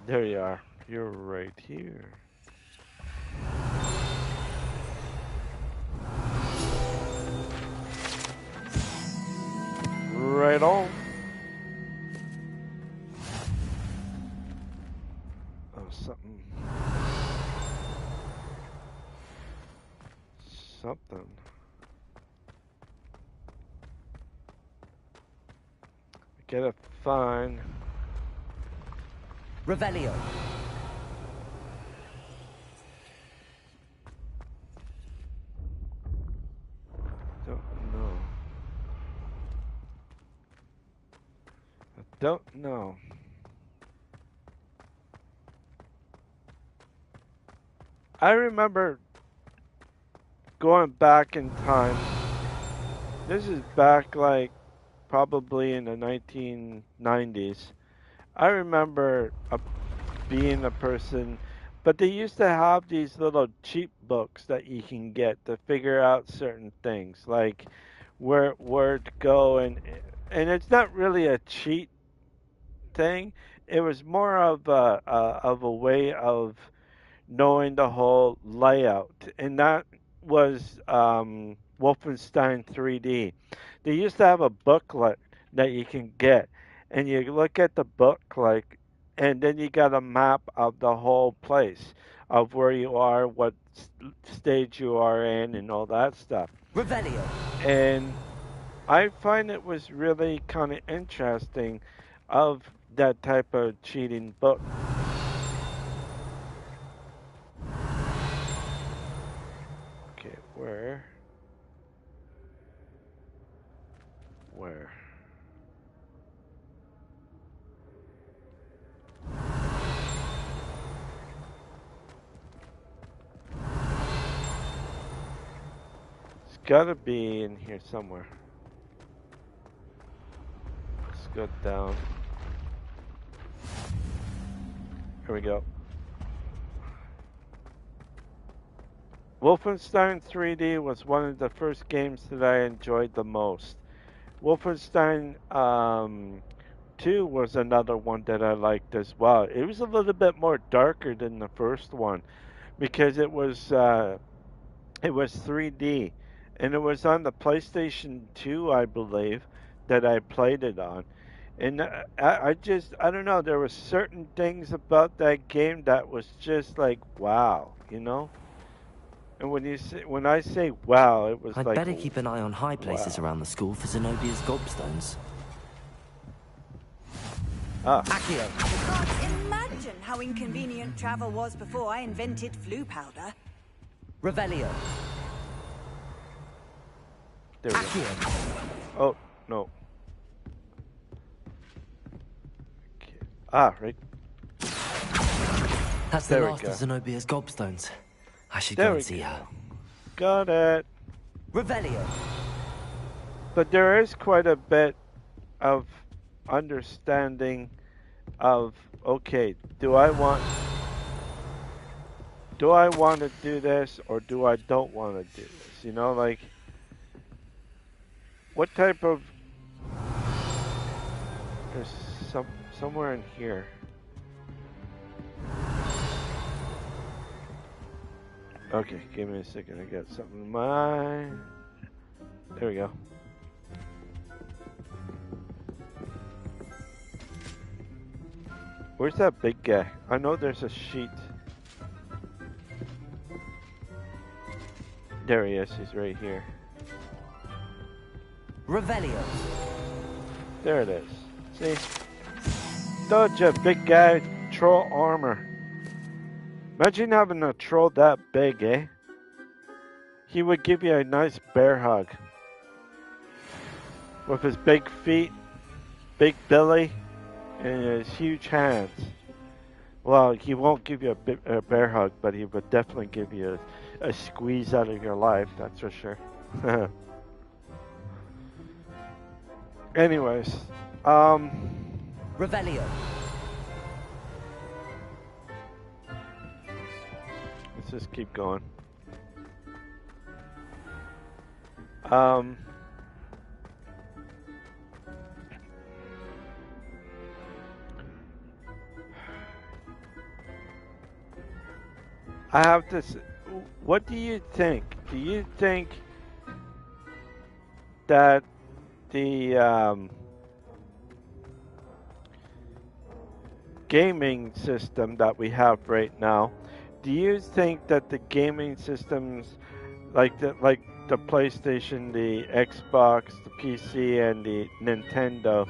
There you are. You're right here. Right on. Oh, something. Something. I gotta find. Revelio. Don't know. I don't know. I remember going back in time. This is back like probably in the 1990s. I remember being a person, but they used to have these little cheap books that you can get to figure out certain things, like where to go, and it's not really a cheat thing. It was more of a way of knowing the whole layout, and that was Wolfenstein 3D. They used to have a booklet that you can get, and you look at the book like, and then you got a map of the whole place, of where you are, what stage you are in, and all that stuff. Revelio. And I find it was really kind of interesting of that type of cheating book. Okay, where? Where? It's gotta be in here somewhere. Let's go down. Here we go. Wolfenstein 3D was one of the first games that I enjoyed the most. Wolfenstein 2 was another one that I liked as well. It was a little bit more darker than the first one because it was 3D, and it was on the PlayStation 2, I believe, that I played it on. And I don't know, there were certain things about that game that was just like wow, you know? And when I say wow, it was I'd like better keep an eye on high places wow. around the school for Zenobia's gobstones. Ah, Accio. Can't imagine how inconvenient travel was before I invented flu powder. Revelio. there we go. Accio. Oh, no. Okay. Ah, right. That's the There we last go. of Zenobia's gobstones. I should There go we and see go. her. Got it. Revelio. But there is quite a bit of understanding of okay, do I want to do this or do I don't want to do this? You know, like what type of there's somewhere in here. Okay, give me a second. I got something in mind. There we go. Where's that big guy? I know there's a sheet. There he is. He's right here. Revelio. There it is. See? Told you, big guy, troll armor. Imagine having a troll that big, eh? He would give you a nice bear hug. With his big feet, big belly, and his huge hands. Well, he won't give you a bear hug, but he would definitely give you a squeeze out of your life, that's for sure. Anyways, Revelio. let's just keep going. I have to. What do you think? Do you think that the gaming system that we have right now? Do you think that the gaming systems, like the PlayStation, the Xbox, the PC, and the Nintendo,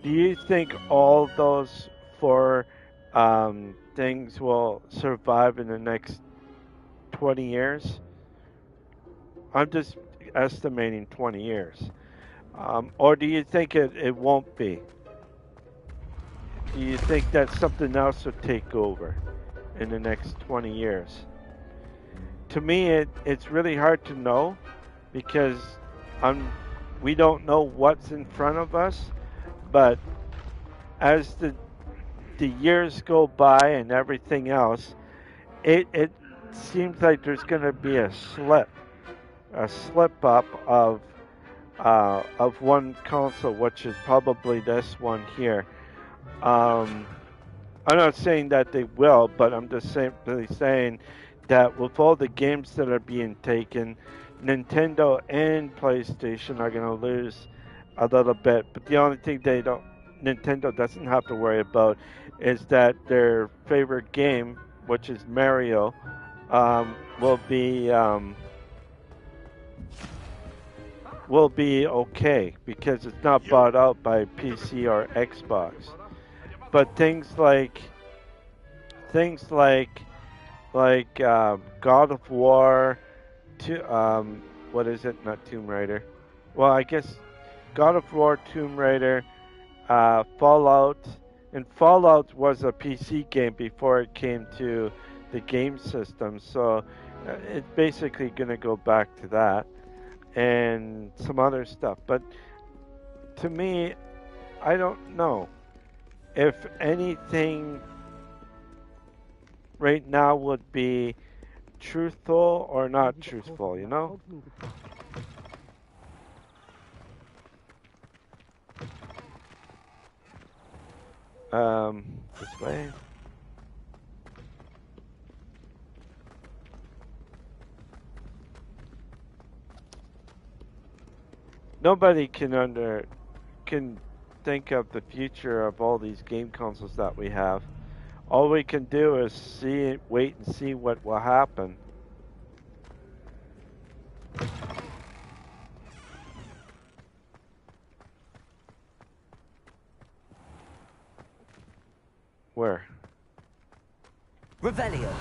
do you think all those four things will survive in the next 20 years? I'm just estimating 20 years. Or do you think it won't be? Do you think that something else will take over in the next 20 years? To me, it's really hard to know because we don't know what's in front of us. But as the years go by and everything else, it seems like there's going to be a slip up of one console, which is probably this one here. I'm not saying that they will, but I'm just simply saying that with all the games that are being taken, Nintendo and PlayStation are going to lose a little bit. But the only thing Nintendo doesn't have to worry about is that their favorite game, which is Mario, will be okay because it's not bought out by PC or Xbox. But things like God of War, what is it? Not Tomb Raider. Well, I guess God of War, Tomb Raider, Fallout, and Fallout was a PC game before it came to the game system. So it's basically going to go back to that and some other stuff. But to me, I don't know if anything right now would be truthful or not truthful, you know? This way. Nobody can think of the future of all these game consoles that we have. All we can do is wait and see what will happen. Where? Revelio.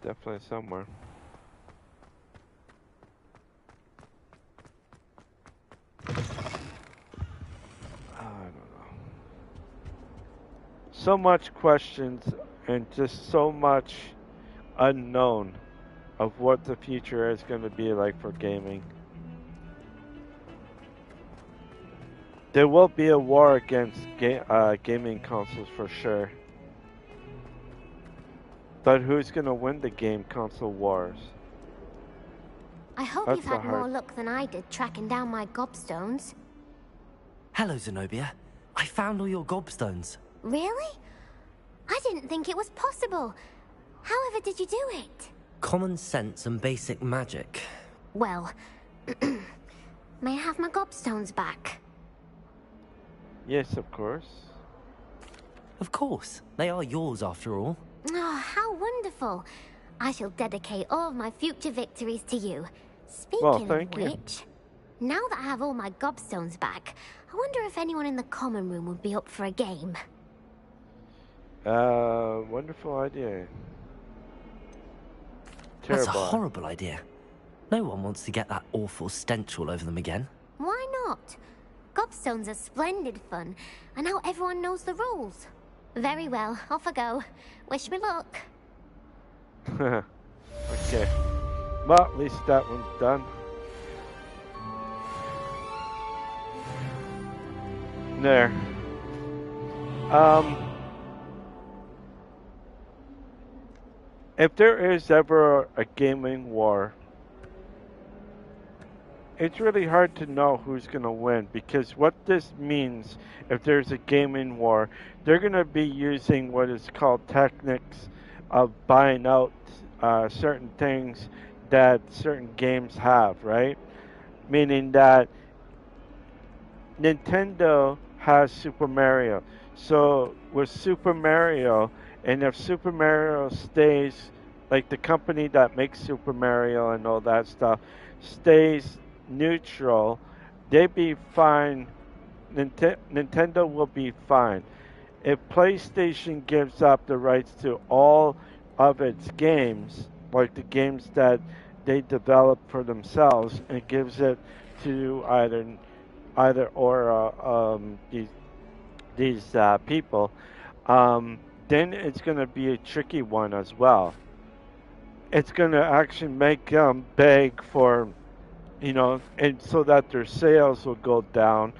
Definitely somewhere. I don't know. So much questions and just so much unknown of what the future is going to be like for gaming. There will be a war against gaming consoles for sure. But who's going to win the game console wars? I hope That's you've had the hard- more luck than I did tracking down my gobstones. Hello, Zenobia. I found all your gobstones. Really? I didn't think it was possible. However did you do it? Common sense and basic magic. Well, may I have my gobstones back? Yes, of course. Of course. They are yours after all. Oh, how wonderful. I shall dedicate all of my future victories to you. Well, Speaking thank of you. which, now that I have all my gobstones back, I wonder if anyone in the common room would be up for a game. Wonderful idea. That's a Terrible. horrible idea. No one wants to get that awful stench all over them again. Why not? Gobstones are splendid fun, and now everyone knows the rules. Very well, off I go. Wish me luck. Okay. Well, at least that one's done. There. If there is ever a gaming war, it's really hard to know who's going to win, because what this means, if there's a gaming war, they're going to be using what is called techniques of buying out certain things that certain games have, right? Meaning that Nintendo has Super Mario. So with Super Mario, and if Super Mario stays, like the company that makes Super Mario and all that stuff, stays neutral, they be fine. Nintendo will be fine. If PlayStation gives up the rights to all of its games, like the games that they develop for themselves, and gives it to either or these people, then it's going to be a tricky one as well. It's going to actually make them beg for, and so that their sales will go down,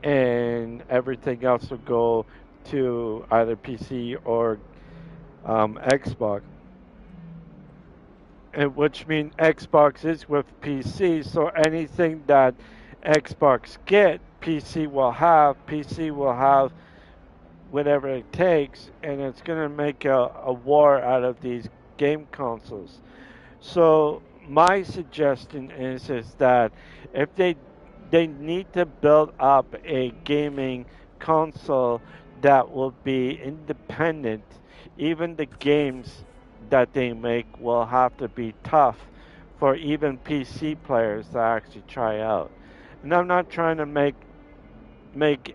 and everything else will go to either PC or Xbox. And which means Xbox is with PC, so anything that Xbox get, PC will have whatever it takes, and it's going to make a war out of these game consoles. So my suggestion is that if they need to build up a gaming console that will be independent, even the games that they make will have to be tough for even PC players to actually try out. And I'm not trying to make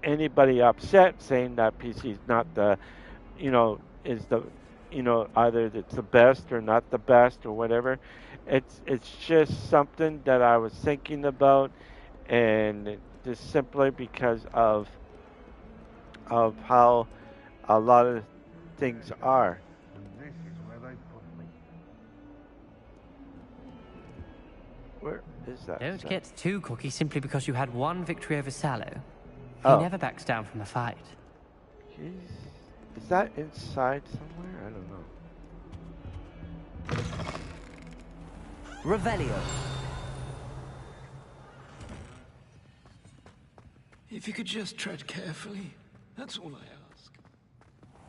anybody upset saying that PC is not the, is the, either it's the best or not the best or whatever. It's just something that I was thinking about, and just simply because of how a lot of things are. Where is that? Don't get too cocky simply because you had one victory over Sallow. He Oh. never backs down from a fight. Is that inside somewhere? I don't know. Revelio. If you could just tread carefully, that's all I ask.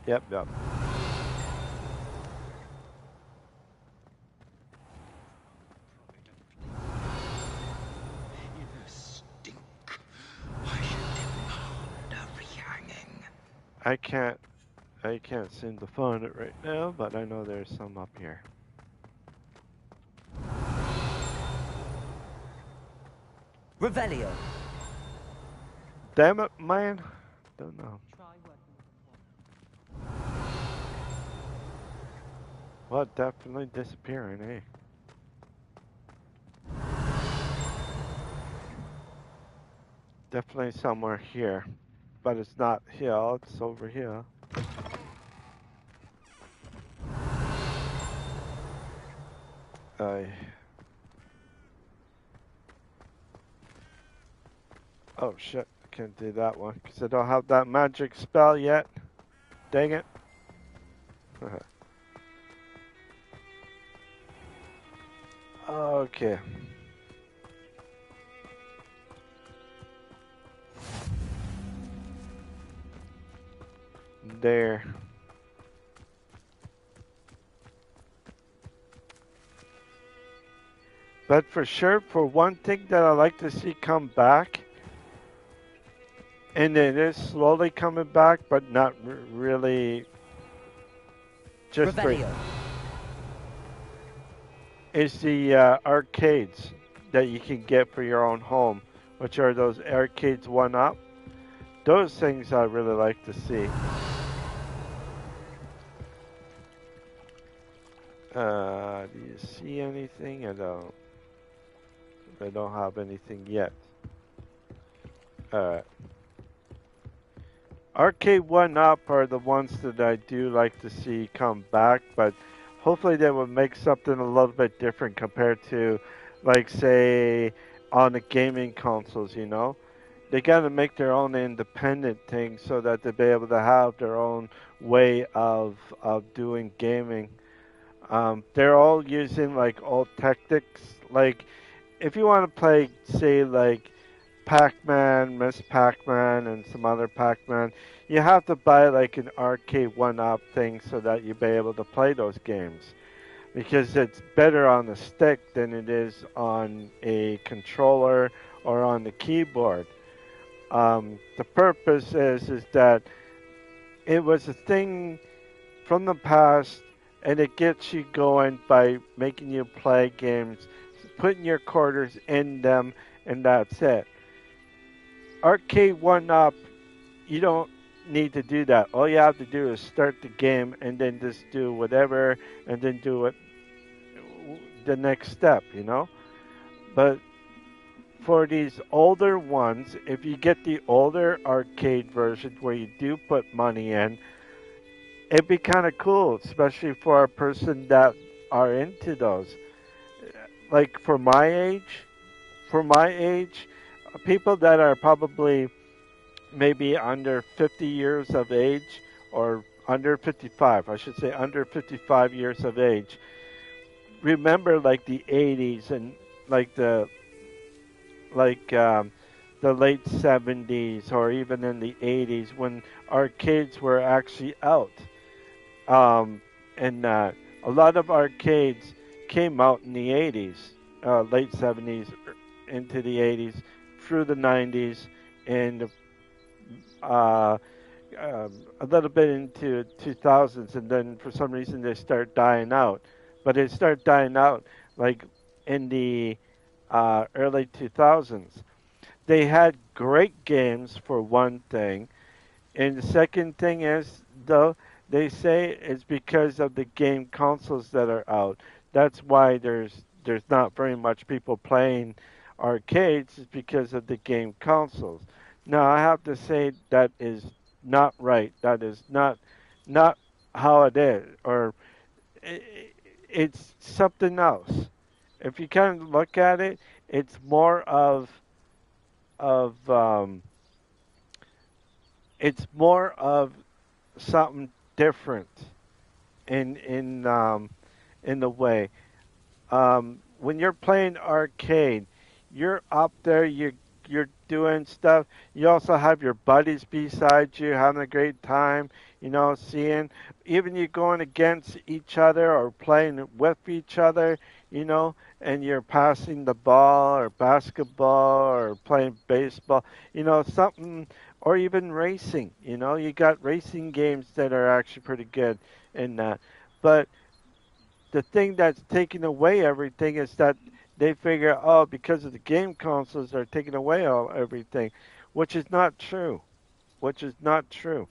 Yep. You stink. I should demand a rehanging. I can't seem to find it right now, but I know there's some up here. Revelio. Damn it, man. Don't know. Well, definitely disappearing, eh? Definitely somewhere here. But it's not here, it's over here. Oh shit, I can't do that one because I don't have that magic spell yet. Dang it. Okay. There. But for sure, for one thing that I like to see come back, and it is slowly coming back, but not really just Revelio. is the arcades that you can get for your own home, which are those arcades one up. Those things I really like to see. Do you see anything? I don't. I don't have anything yet. Alright. Arcade one up are the ones that I do like to see come back, but hopefully they will make something a little bit different compared to, like, say, on the gaming consoles, you know? They gotta make their own independent thing so that they'll be able to have their own way of doing gaming. They're all using like old tactics. Like if you want to play, say, like Pac-Man, Miss Pac-Man, and some other Pac-Man, you have to buy like an arcade one-up thing so that you'll be able to play those games because it's better on the stick than it is on a controller or on the keyboard. The purpose is that it was a thing from the past, and it gets you going by making you play games, putting your quarters in them, and that's it. Arcade one up, you don't need to do that. All you have to do is start the game and then just do whatever, and then do it the next step, you know. But for these older ones, if you get the older arcade version where you do put money in, it'd be kind of cool, especially for a person that are into those. Like for my age, people that are probably maybe under 50 years of age or under 55, I should say under 55 years of age, remember like the 80s and like like the late 70s or even in the 80s when arcades were actually out. And a lot of arcades came out in the 80s, late 70s, into the 80s, through the 90s, and uh, a little bit into 2000s, and then for some reason they start dying out. But they start dying out like in the early 2000s. They had great games for one thing, and the second thing is, though, they say it's because of the game consoles that are out. That's why there's not very much people playing arcades, is because of the game consoles. Now I have to say that is not right. That is not how it is, or I it's something else. If you kind of look at it, it's more of it's more of something different in the way. When you're playing arcade, you're up there, you're doing stuff. You also have your buddies beside you, having a great time. You know, seeing even you going against each other or playing with each other. You know, and you're passing the ball or basketball or playing baseball. You know, something or even racing. You know, you got racing games that are actually pretty good in that. But the thing that's taking away everything is that they figure, oh, because of the game consoles, they're taking away everything, which is not true. Which is not true.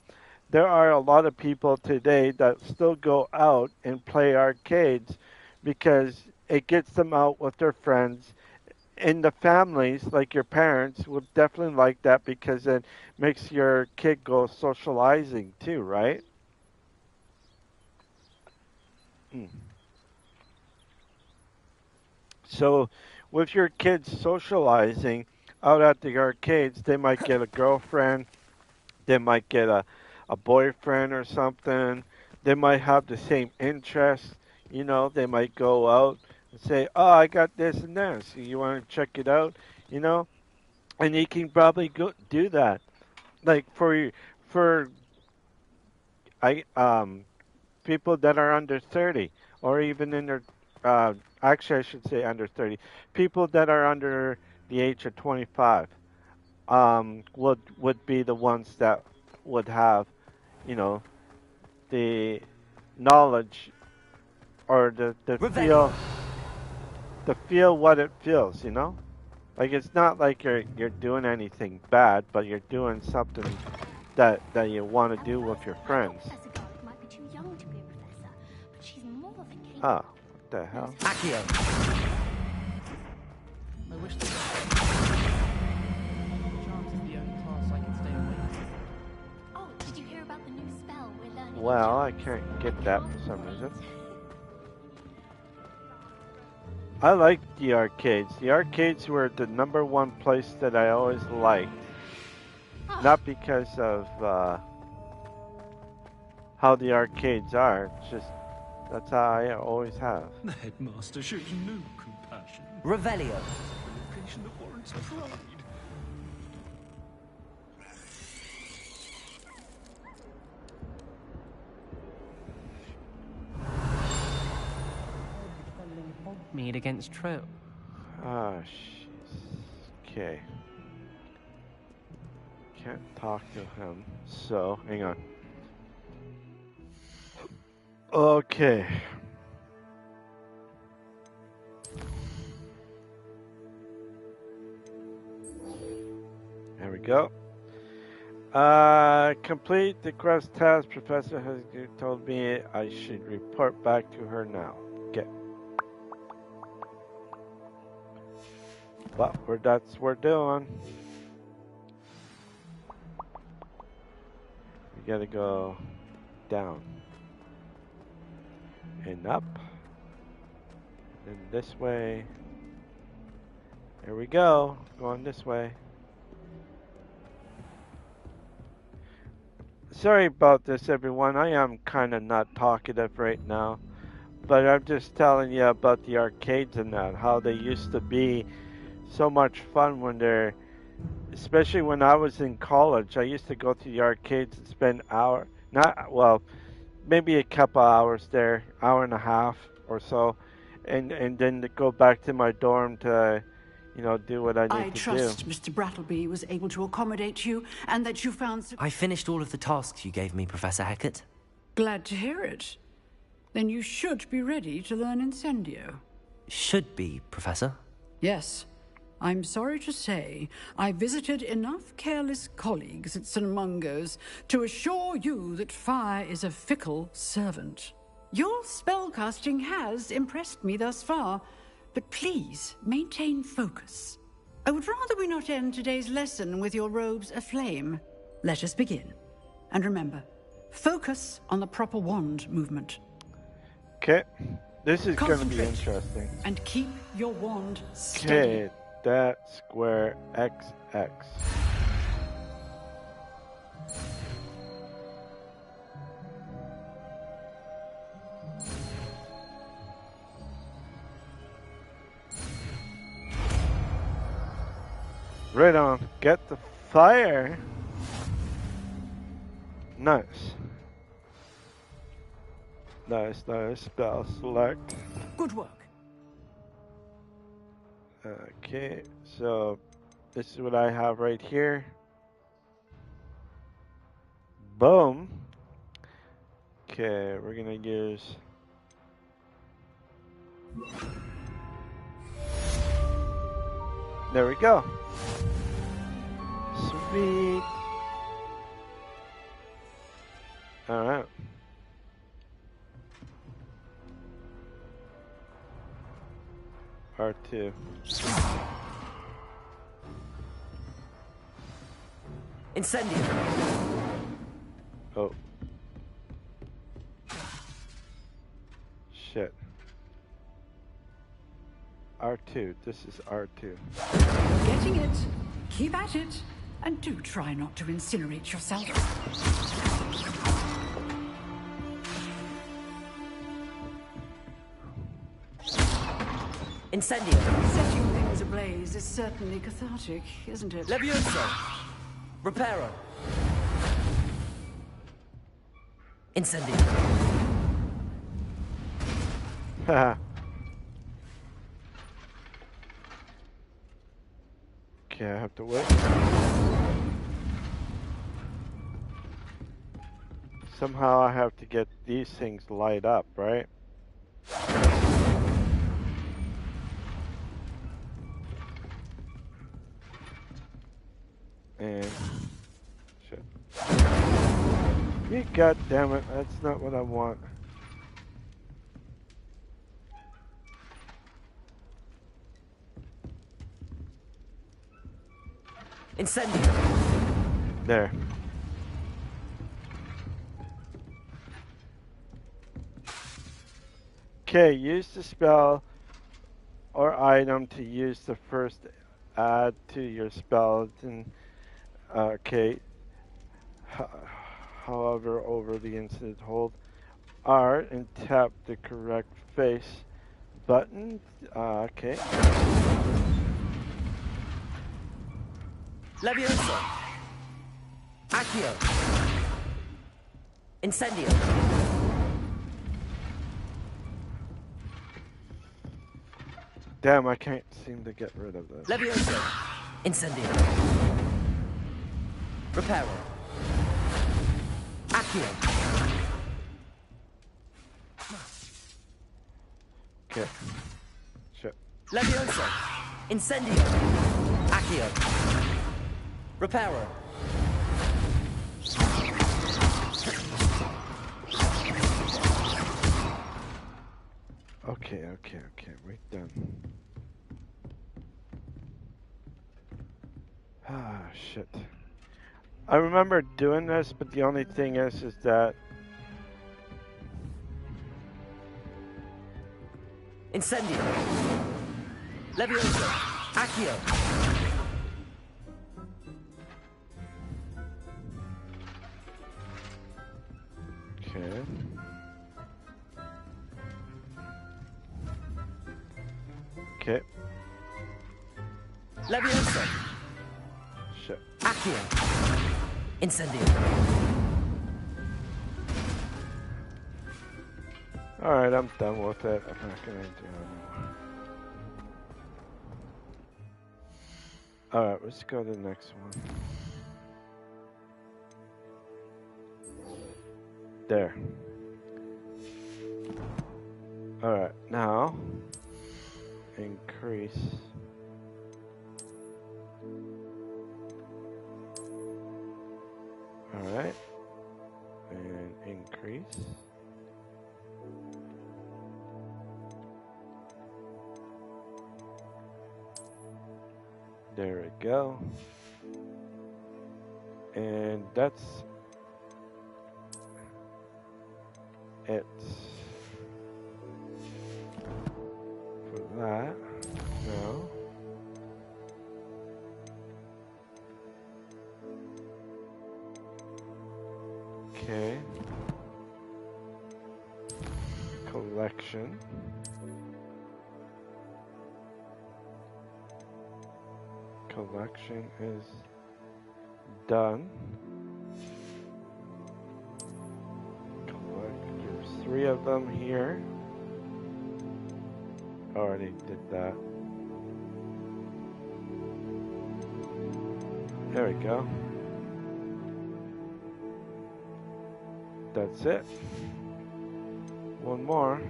There are a lot of people today that still go out and play arcades because it gets them out with their friends. And the families, like your parents, would definitely like that because it makes your kid go socializing too, right? Mm. So, with your kids socializing out at the arcades, they might get a girlfriend, they might get a boyfriend or something, they might have the same interests, you know, they might go out and say, oh, I got this and this, you want to check it out, you know, and you can probably go do that. Like for I people that are under 30 or even in their actually I should say under 30 people that are under the age of 25 would be the ones that would have you know the knowledge or the feel Revelio. to feel what it feels, you know? Like it's not like you're doing anything bad, but you're doing something that you want to do with your friends. Professor Garlick might be too young to be a professor, but she's more than capable. Ah, what the hell? Accio. I wish the charms is the only class I can stay awake. Oh, did you hear about the new spell we're learning? Well, I can't get that for some reason. I like the arcades. The arcades were the #1 place that I always liked. Not because of how the arcades are, it's just that's how I always have. The headmaster shows no compassion. Revelio. Location that warrants pride. Mead against Trill. Ah, jeez. Okay. Can't talk to him, so hang on. Okay. There we go. Complete the quest task. Professor has told me I should report back to her now. Okay. But that's what we're doing. We gotta go down and up and this way. There we go. Going this way. Sorry about this, everyone. I am kind of not talkative right now, but I'm just telling you about the arcades and that, how they used to be so much fun when they're, especially when I was in college. I used to go to the arcades and spend maybe a couple hours there, hour and a half or so, and then to go back to my dorm to, do what I need I to do. trust Mr. Brattleby was able to accommodate you and that you found... I finished all of the tasks you gave me, Professor Hecat. Glad to hear it. Then you should be ready to learn Incendio. Should be, Professor. Yes. I'm sorry to say, I visited enough careless colleagues at St. Mungo's to assure you that fire is a fickle servant. Your spellcasting has impressed me thus far, but please maintain focus. I would rather we not end today's lesson with your robes aflame. Let us begin. And remember, focus on the proper wand movement. Okay, this is going to be Concentrate. interesting. And keep your wand steady. Okay, that square XX. Right on. Get the fire. Nice. Nice. Spell select. Good work. Okay, so this is what I have right here. Boom. Okay, we're gonna use there we go. Sweet. Alright. R2. Incendio. Oh. Shit. R2. This is R2. Getting it. Keep at it. And do try not to incinerate yourself. Incendio. Setting things ablaze is certainly cathartic, isn't it? Levioso. Reparo. Incendio. Haha. Okay, I have to wait. Somehow I have to get these things light up, right? And shit. You god damn it, that's not what I want. Incendio. There. Okay, use the spell or item to use the first add to your spell. Okay. However, over the instant, hold R and tap the correct face button. Okay. Levioso. Accio. Incendio. Damn, I can't seem to get rid of this. Levioso. Incendio. Reparo. Accio. Okay. Shit. Levioso. Incendio. Accio. Reparo. Okay, we're done. Ah, shit. I remember doing this, but the only thing is that... Incendio. Levioso. Accio. Okay. Okay. Levioso. Shit. Accio. Incendio. Alright, I'm done with it. I'm not gonna do it anymore. Alright, let's go to the next one. There. Alright, now increase. Alright. And increase. There we go. And that's it for that. No. Okay. Collection. Collection is done. There's 3 of them here. Already did that. There we go. That's it. One more.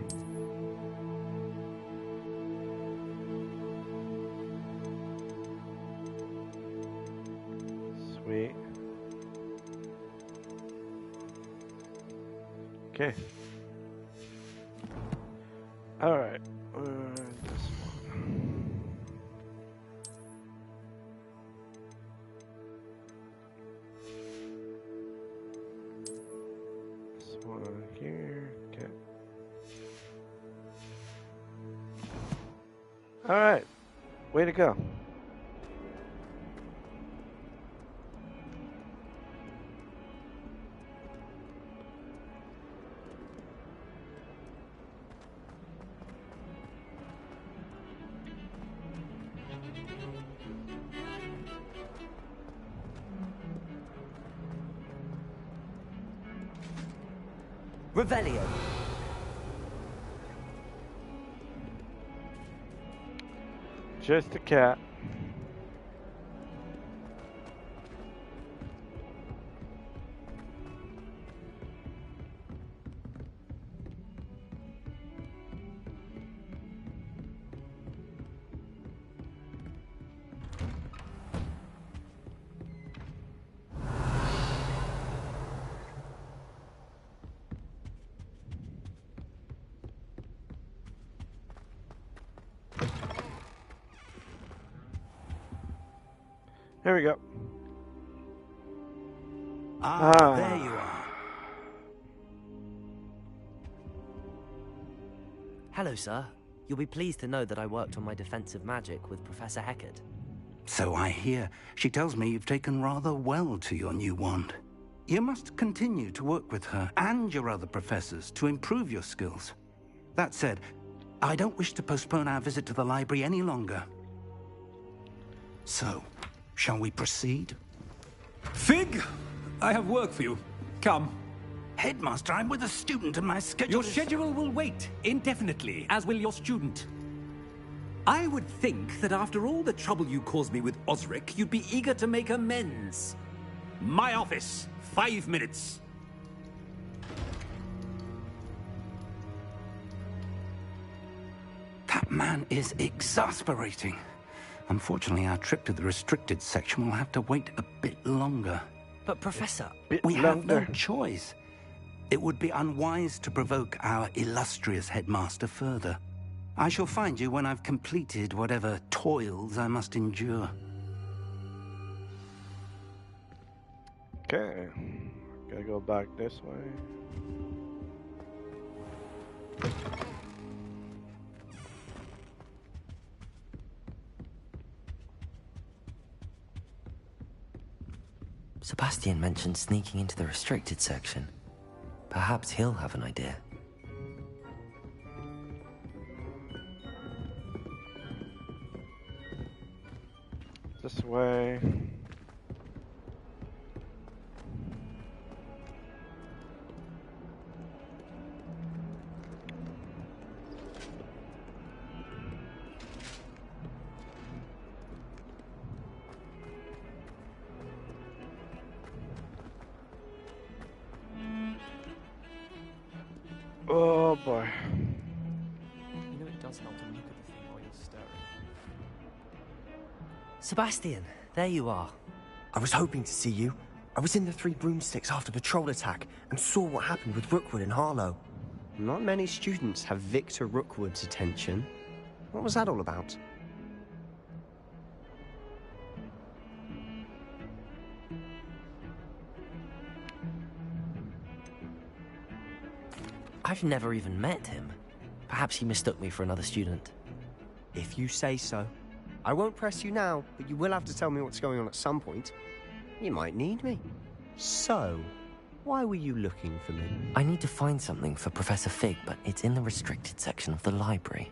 Sweet. Okay. All right. This one. This one here. Okay. All right. Way to go. Revelio. Just a cat. Here we go. There you are. Hello, sir. You'll be pleased to know that I worked on my defensive magic with Professor Heckard. So I hear. She tells me you've taken rather well to your new wand. You must continue to work with her and your other professors to improve your skills. That said, I don't wish to postpone our visit to the library any longer. So, shall we proceed? Fig! I have work for you. Come. Headmaster, I'm with a student and my schedule Your schedule will wait indefinitely, as will your student. I would think that after all the trouble you caused me with Osric, you'd be eager to make amends. My office, 5 minutes. That man is exasperating. Unfortunately, our trip to the restricted section will have to wait a bit longer. But, Professor... We have no choice. It would be unwise to provoke our illustrious headmaster further. I shall find you when I've completed whatever toils I must endure. Okay. Gotta go back this way. Sebastian mentioned sneaking into the restricted section. Perhaps he'll have an idea. This way. Oh boy. You know it does help to look at the thing while you're staring. Sebastian, there you are. I was hoping to see you. I was in the Three Broomsticks after patrol attack and saw what happened with Rookwood and Harlow. Not many students have Victor Rookwood's attention. What was that all about? I've never even met him. Perhaps he mistook me for another student. If you say so. I won't press you now, but you will have to tell me what's going on at some point. You might need me. So, why were you looking for me? I need to find something for Professor Fig, but it's in the restricted section of the library.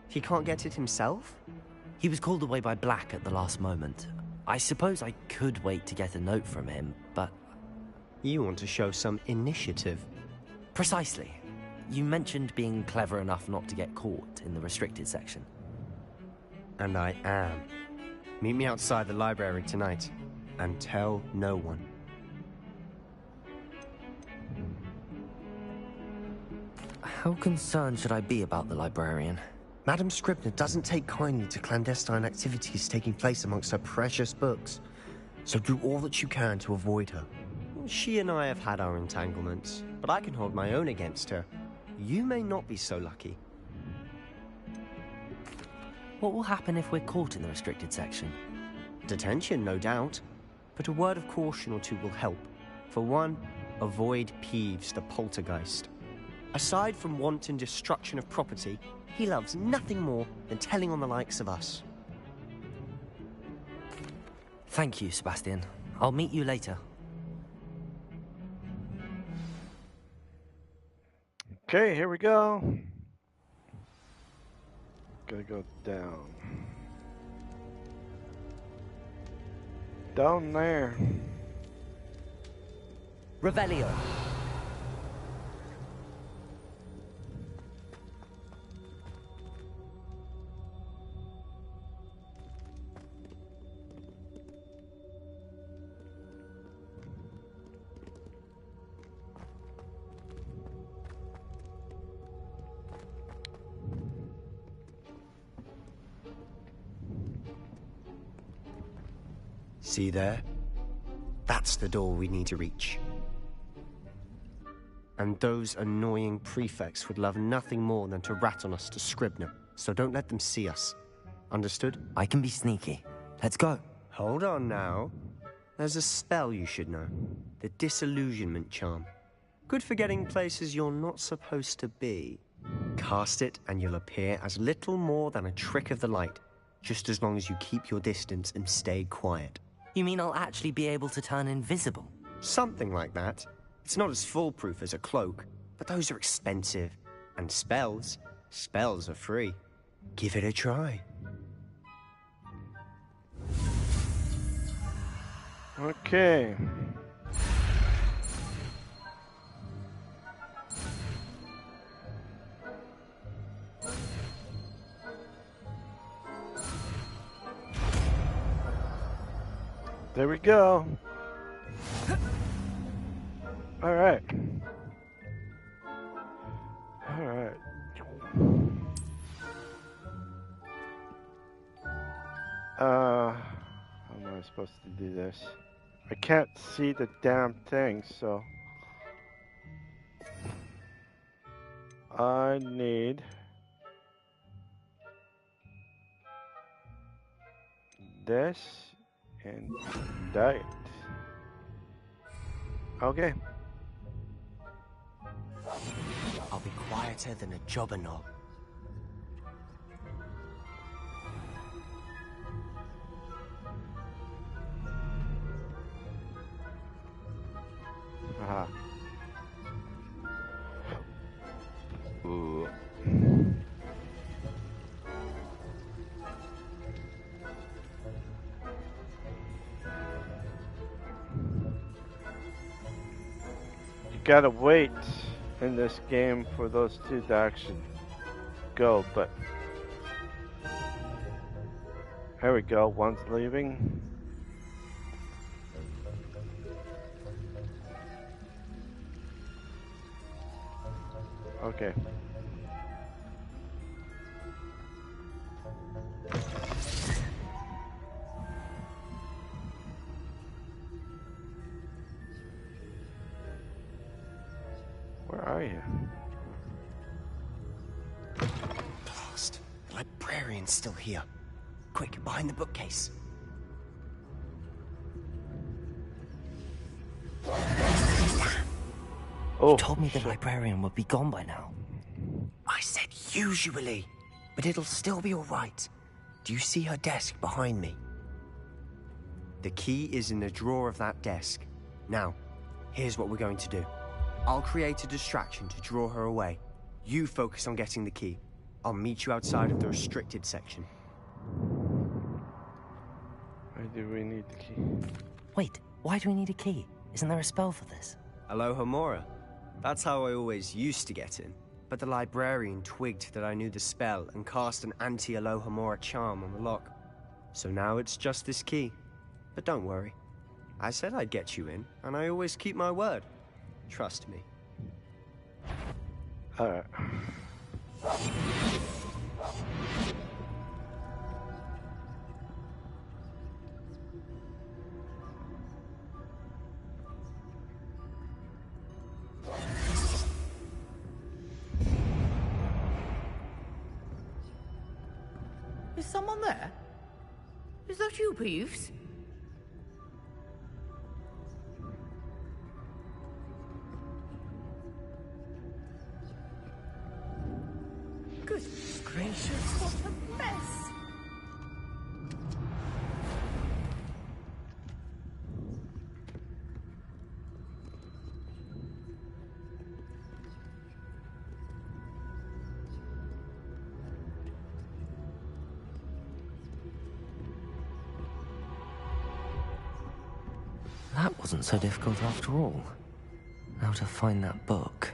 He can't get it himself? He was called away by Black at the last moment. I suppose I could wait to get a note from him, but... You want to show some initiative. Precisely. You mentioned being clever enough not to get caught in the restricted section. And I am. Meet me outside the library tonight, and tell no one. How concerned should I be about the librarian? Madam Scribner doesn't take kindly to clandestine activities taking place amongst her precious books, so do all that you can to avoid her. She and I have had our entanglements, but I can hold my own against her. You may not be so lucky. What will happen if we're caught in the restricted section? Detention, no doubt. But a word of caution or two will help. For one, avoid Peeves the poltergeist. Aside from wanton destruction of property, he loves nothing more than telling on the likes of us. Thank you, Sebastian. I'll meet you later. Okay, here we go. Gotta go down. Down there. Revelio. See there? That's the door we need to reach. And those annoying prefects would love nothing more than to rat on us to Scribner, so don't let them see us. Understood? I can be sneaky. Let's go. Hold on now. There's a spell you should know. The Disillusionment Charm. Good for getting places you're not supposed to be. Cast it and you'll appear as little more than a trick of the light, just as long as you keep your distance and stay quiet. You mean I'll actually be able to turn invisible? Something like that. It's not as foolproof as a cloak, but those are expensive. And spells are free. Give it a try. Okay. There we go. All right. All right. How am I supposed to do this? I can't see the damn thing, so I need this and that. Okay. I'll be quieter than a jobberknoll. Aha. Ooh. You gotta wait in this game for those two to actually go, but there we go, one's leaving. Okay. Where are you? Blast. The librarian's still here. Quick, behind the bookcase. Oh, you told me the librarian would be gone by now. I said usually, but it'll still be all right. Do you see her desk behind me? The key is in the drawer of that desk. Now, here's what we're going to do. I'll create a distraction to draw her away. You focus on getting the key. I'll meet you outside of the restricted section. Why do we need the key? Wait, why do we need a key? Isn't there a spell for this? Alohomora. That's how I always used to get in. But the librarian twigged that I knew the spell and cast an anti-Alohomora charm on the lock. So now it's just this key. But don't worry. I said I'd get you in, and I always keep my word. Trust me. Alright. Is someone there? Is that you, Peeves? Good gracious, what a mess! That wasn't so difficult after all. Now to find that book.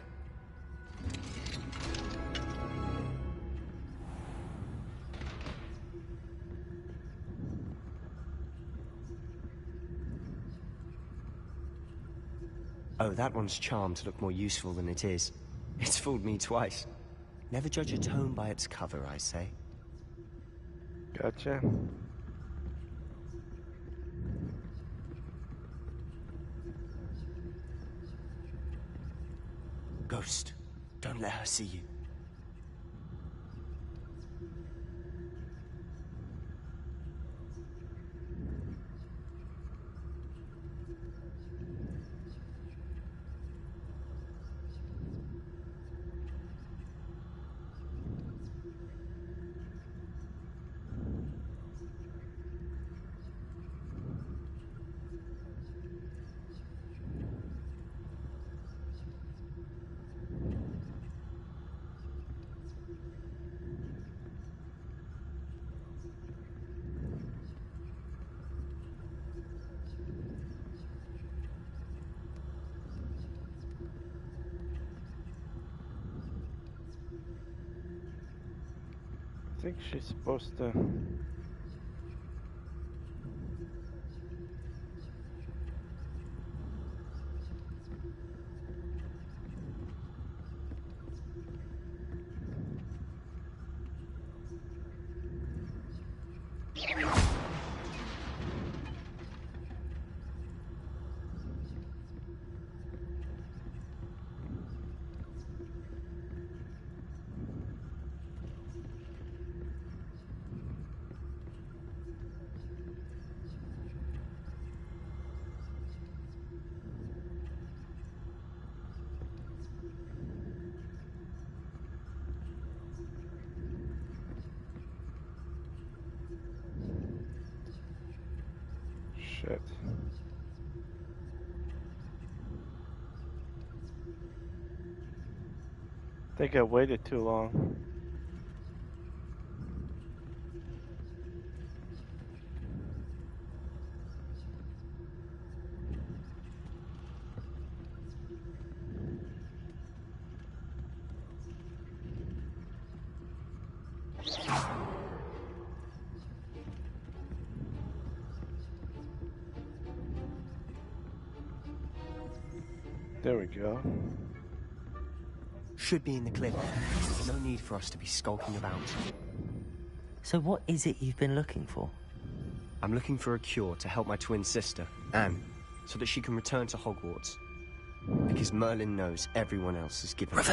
Oh, that one's charmed to look more useful than it is. It's fooled me twice. Never judge a tome by its cover, I say. Gotcha. Ghost, don't let her see you. think she's supposed to... Shit. I think I waited too long. There we go. Should be in the clip. No need for us to be skulking about. So what is it you've been looking for? I'm looking for a cure to help my twin sister, Anne, so that she can return to Hogwarts. Because Merlin knows everyone else is given up.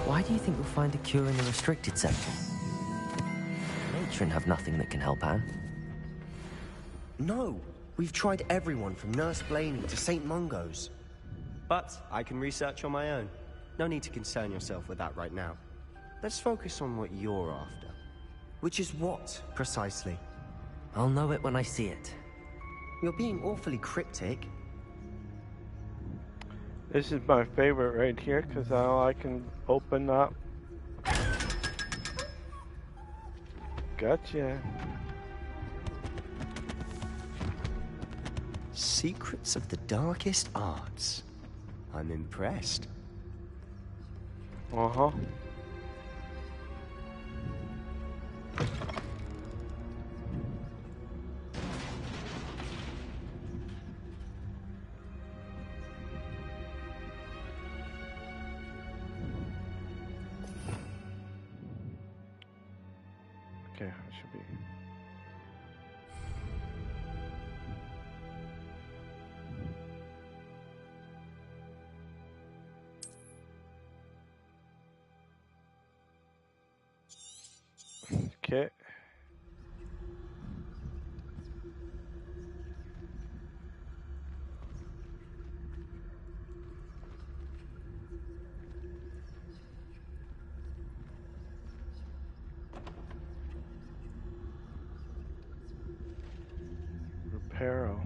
Why do you think we'll find a cure in the restricted section? Matron have nothing that can help Anne. No, we've tried everyone from Nurse Blaney to St. Mungo's. But I can research on my own. No need to concern yourself with that right now. Let's focus on what you're after. Which is what, precisely? I'll know it when I see it. You're being awfully cryptic. This is my favorite right here, because now I can open up. Gotcha. Secrets of the darkest arts. I'm impressed. Uh-huh. Okay, I should be... Okay. Reparo.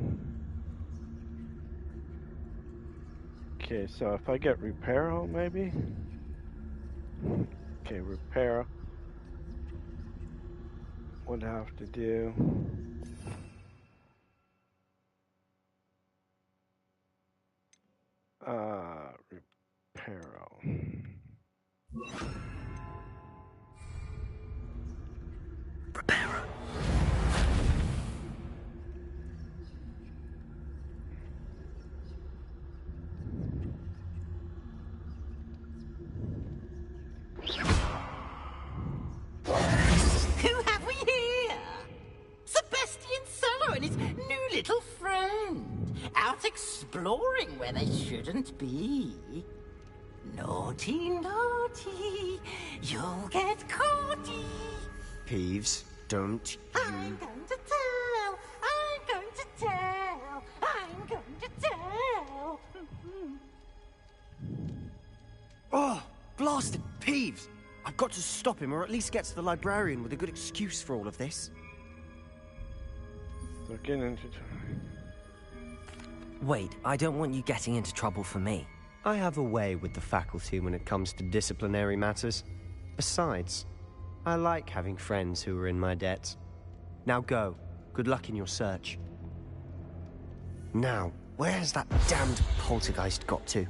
Okay, so if I get Reparo, maybe? Okay, Reparo. Would have to do... Reparo. Reparo. Who have we here? Sebastian Sallow and his new little friend. Out exploring where they shouldn't be. Naughty, naughty. You'll get caughty. Peeves, don't you... I'm going to tell. I'm going to tell. I'm going to tell. Oh, blasted Peeves! I've got to stop him, or at least get to the librarian with a good excuse for all of this. So get into... Wait, I don't want you getting into trouble for me. I have a way with the faculty when it comes to disciplinary matters. Besides, I like having friends who are in my debt. Now go. Good luck in your search. Now, where has that damned poltergeist got to?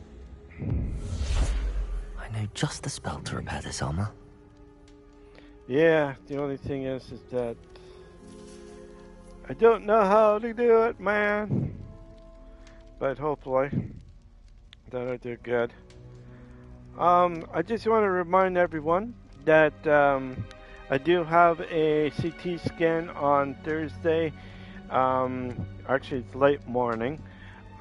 I know just the spell to repair this armor. Yeah, the only thing is that I don't know how to do it, man. But hopefully that'll do good. I just want to remind everyone that I do have a CT scan on Thursday. Actually, it's late morning.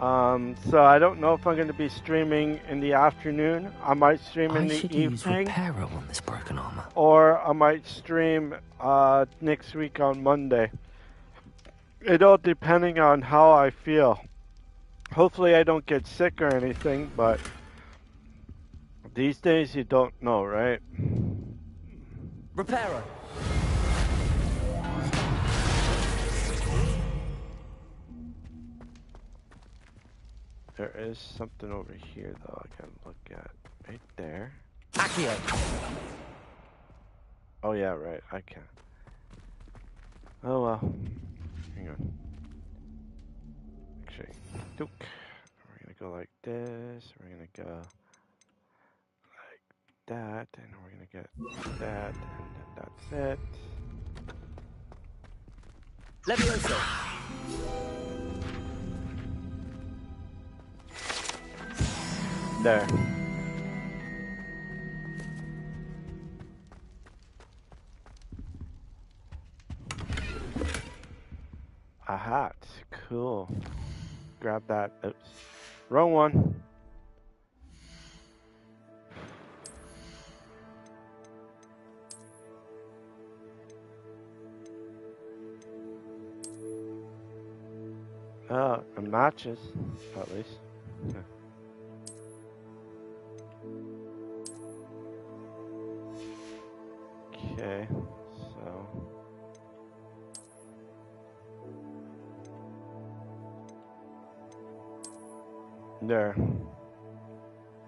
So I don't know if I'm going to be streaming in the afternoon. I might stream in I the should use evening. Reparo on this broken armor. Or I might stream next week on Monday. It all depending on how I feel. Hopefully I don't get sick or anything, but these days you don't know, right? Reparo. There is something over here though I can look at. Right there. Accio. Oh yeah, right, I can. Oh well. Hang on. Actually, we're gonna go like this, we're gonna go like that, and we're gonna get that, and then that's it. Levioso. There. A hat. Cool. Grab that. Oops. Wrong one. It matches, at least. Yeah. Okay, so. There.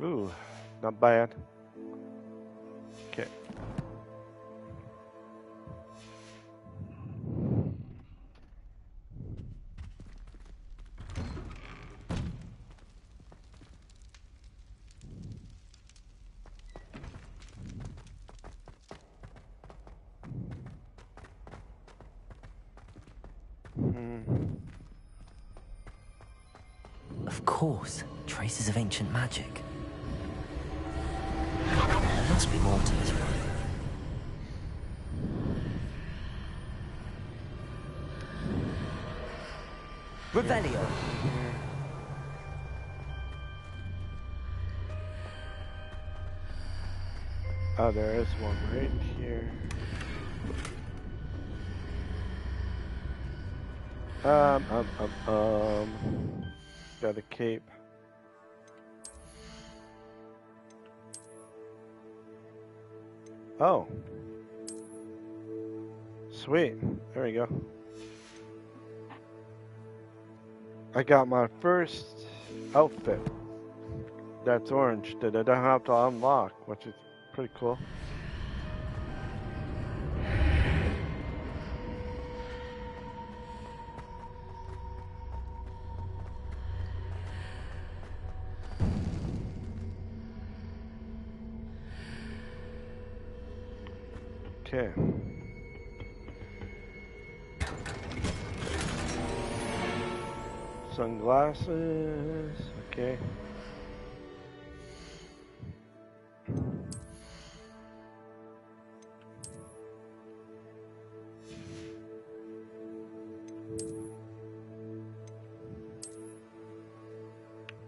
Ooh, not bad. Okay. Of course, traces of ancient magic. There must be more to this one. Revelio. Oh, there is one right here. Got a cape. Oh. Sweet. There we go. I got my first outfit that's orange that I don't have to unlock, which is pretty cool. Okay. Sunglasses. Okay.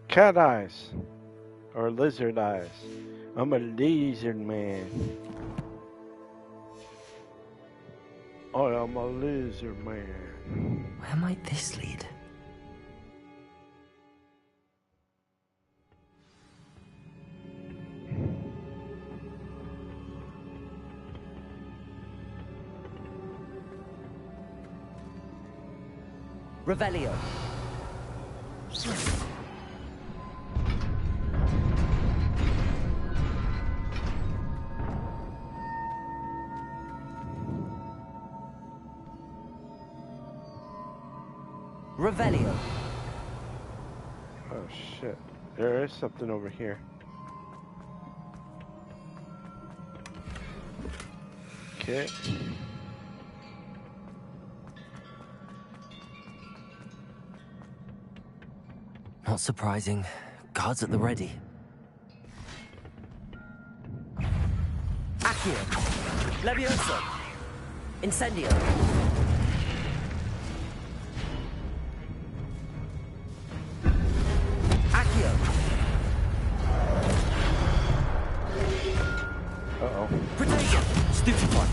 Cat eyes. Or lizard eyes. I'm a lizard man. I am a lizard man. Where might this lead? Revelio. Revelio. Oh shit. There is something over here. Okay. Not surprising. Guards at the ready. Accio. Levioso. Incendio. Accio. Uh-oh. Protego. Stupefy.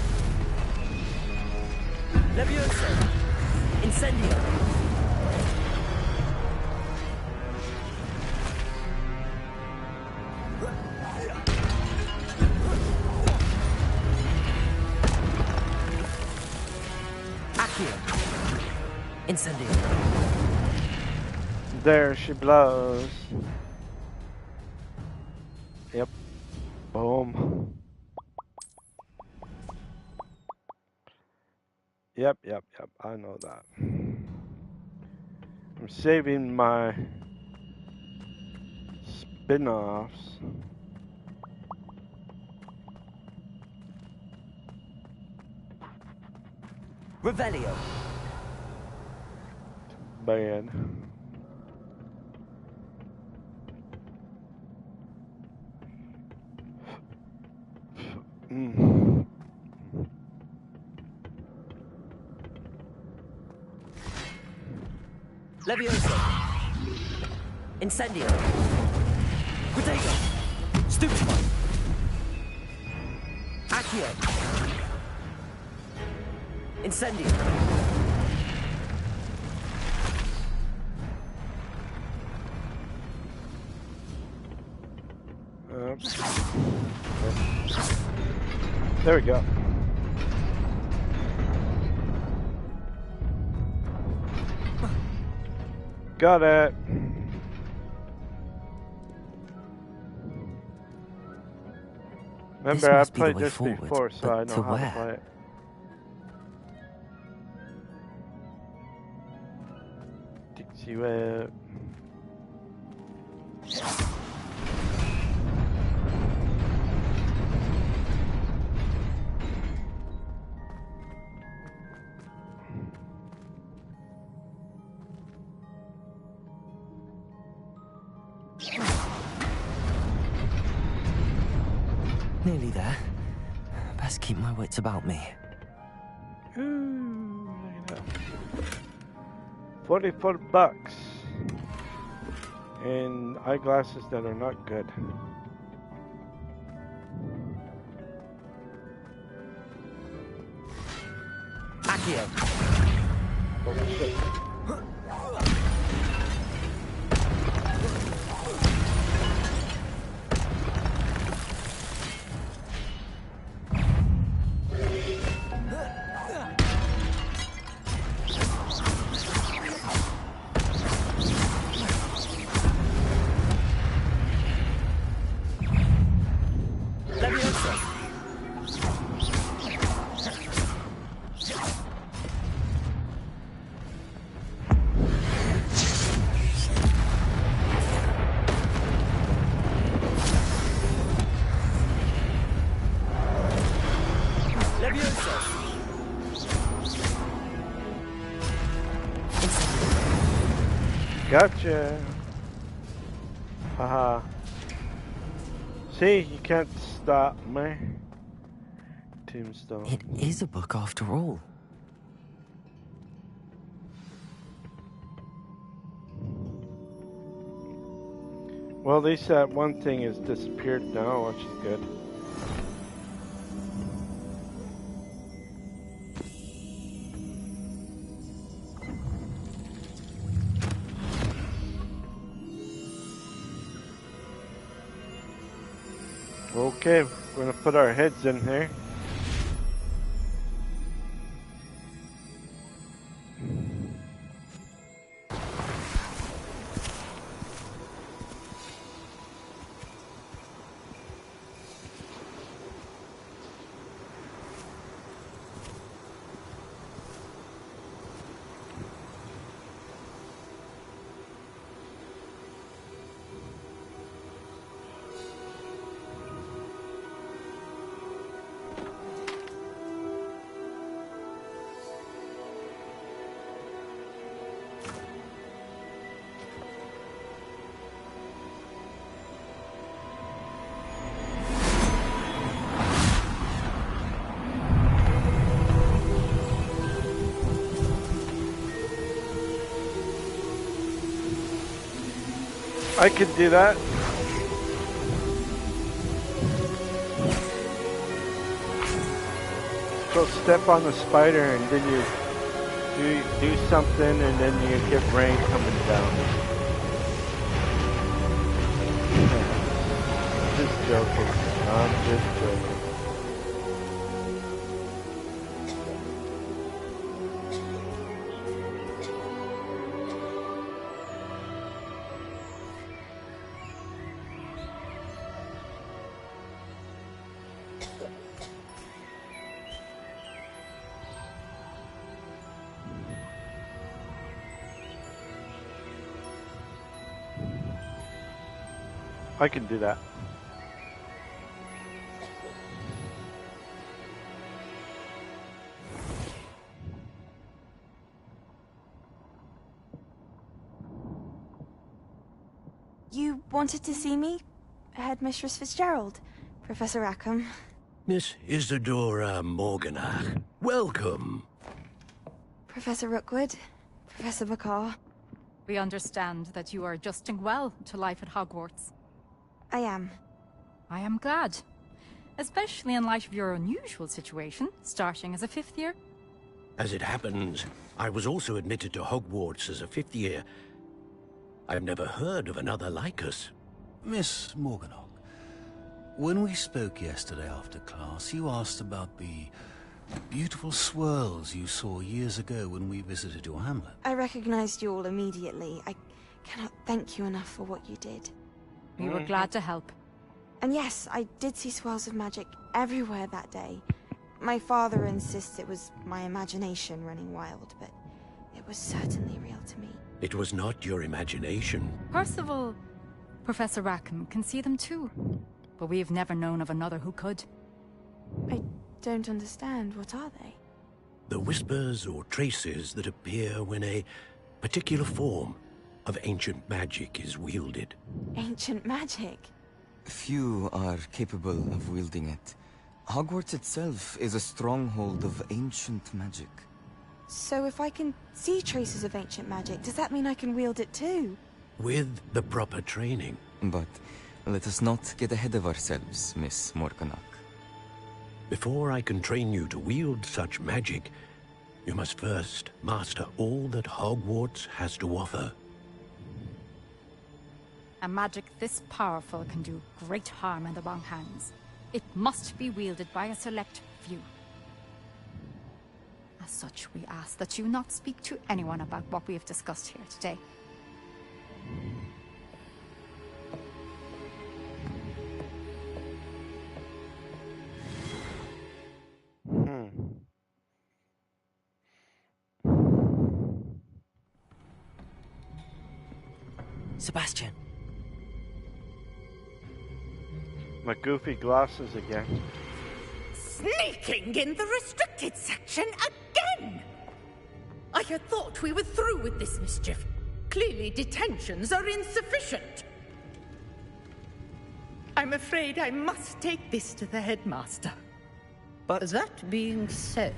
Levioso. Incendio. Incendio. There she blows. Yep. Boom. Yep. I know that. I'm saving my spin-offs. Revelio. Bad. Levioso. Incendio. Protego. Stupefy. Accio. Incendio. There we go. Got it. Remember, I played this before, so I know how to play it. Dixie Web. Nearly there. Best keep my wits about me. Ooh, look at that. $44. And eyeglasses that are not good. Accio. Oh, shit. Gotcha. Haha. See, you can't stop me. Tombstone. It is a book after all. Well, at least that one thing has disappeared now, which is good. Okay, we're gonna put our heads in here. I could do that. So step on the spider and then you do something and then you get rain coming down. Just joking. I'm just joking. I can do that. You wanted to see me? Headmistress Fitzgerald, Professor Rackham. Miss Isadora Morganach, welcome. Professor Rookwood, Professor Bakar. We understand that you are adjusting well to life at Hogwarts. I am. I am glad. Especially in light of your unusual situation, starting as a 5th year. As it happens, I was also admitted to Hogwarts as a 5th year. I've never heard of another like us. Miss Morganach, when we spoke yesterday after class, you asked about the beautiful swirls you saw years ago when we visited your hamlet. I recognized you all immediately. I cannot thank you enough for what you did. We were glad to help. And yes, I did see swirls of magic everywhere that day. My father insists it was my imagination running wild, but it was certainly real to me. It was not your imagination. Percival, Professor Rackham can see them too. But we have never known of another who could. I don't understand. What are they? The whispers or traces that appear when a particular form of ancient magic is wielded. Ancient magic? Few are capable of wielding it. Hogwarts itself is a stronghold of ancient magic. So if I can see traces of ancient magic, does that mean I can wield it too? With the proper training. But let us not get ahead of ourselves, Miss Morganach. Before I can train you to wield such magic, you must first master all that Hogwarts has to offer. A magic this powerful can do great harm in the wrong hands. It must be wielded by a select few. As such, we ask that you not speak to anyone about what we have discussed here today. Sebastian. My goofy glasses again. Sneaking in the restricted section again! I had thought we were through with this mischief. Clearly detentions are insufficient. I'm afraid I must take this to the headmaster. But that being said,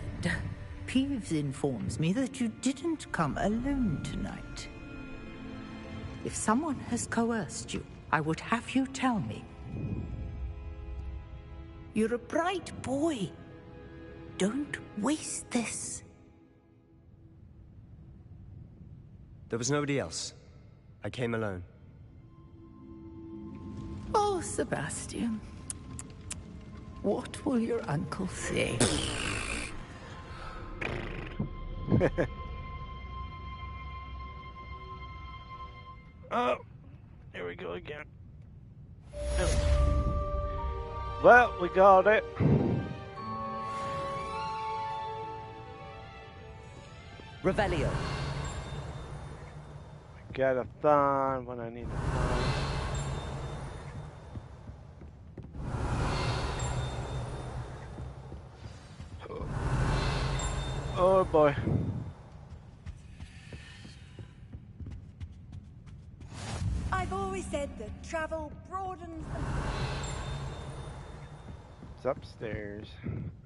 Peeves informs me that you didn't come alone tonight. If someone has coerced you, I would have you tell me. You're a bright boy. Don't waste this. There was nobody else. I came alone. Oh, Sebastian. What will your uncle say? Oh, here we go again. Well, we got it. Revelio. Got a thon when I need a thon. Oh boy. I've always said that travel broadens the... It's upstairs.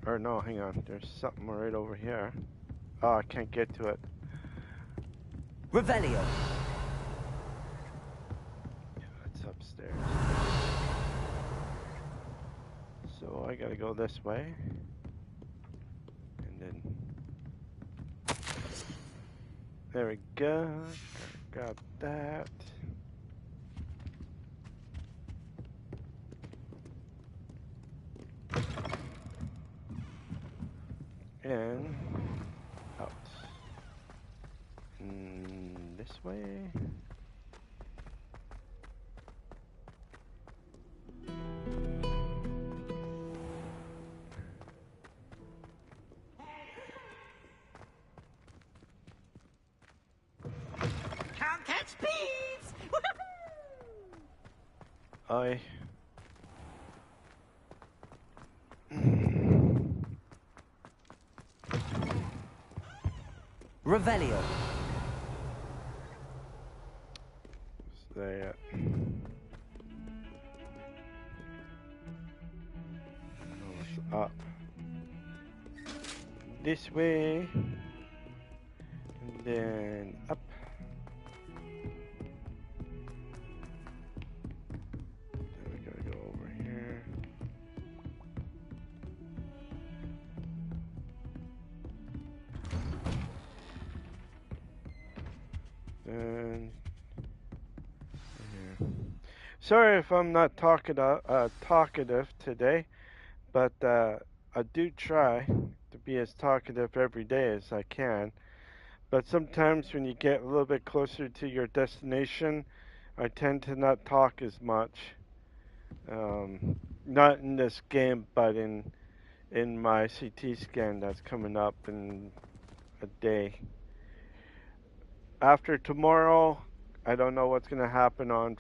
Or no, hang on. There's something right over here. Oh, I can't get to it. Revelio. So I gotta go this way. And then... There we go. Got that. And out. And this way. Can't catch thieves! I... Revelio. Stay at. Up. This way. And then up. Then we gotta go over here. And here. Sorry if I'm not talkative today, but I do try to be as talkative every day as I can. But sometimes when you get a little bit closer to your destination, I tend to not talk as much. Not in this game, but in my CT scan that's coming up in a day. After tomorrow, I don't know what's going to happen on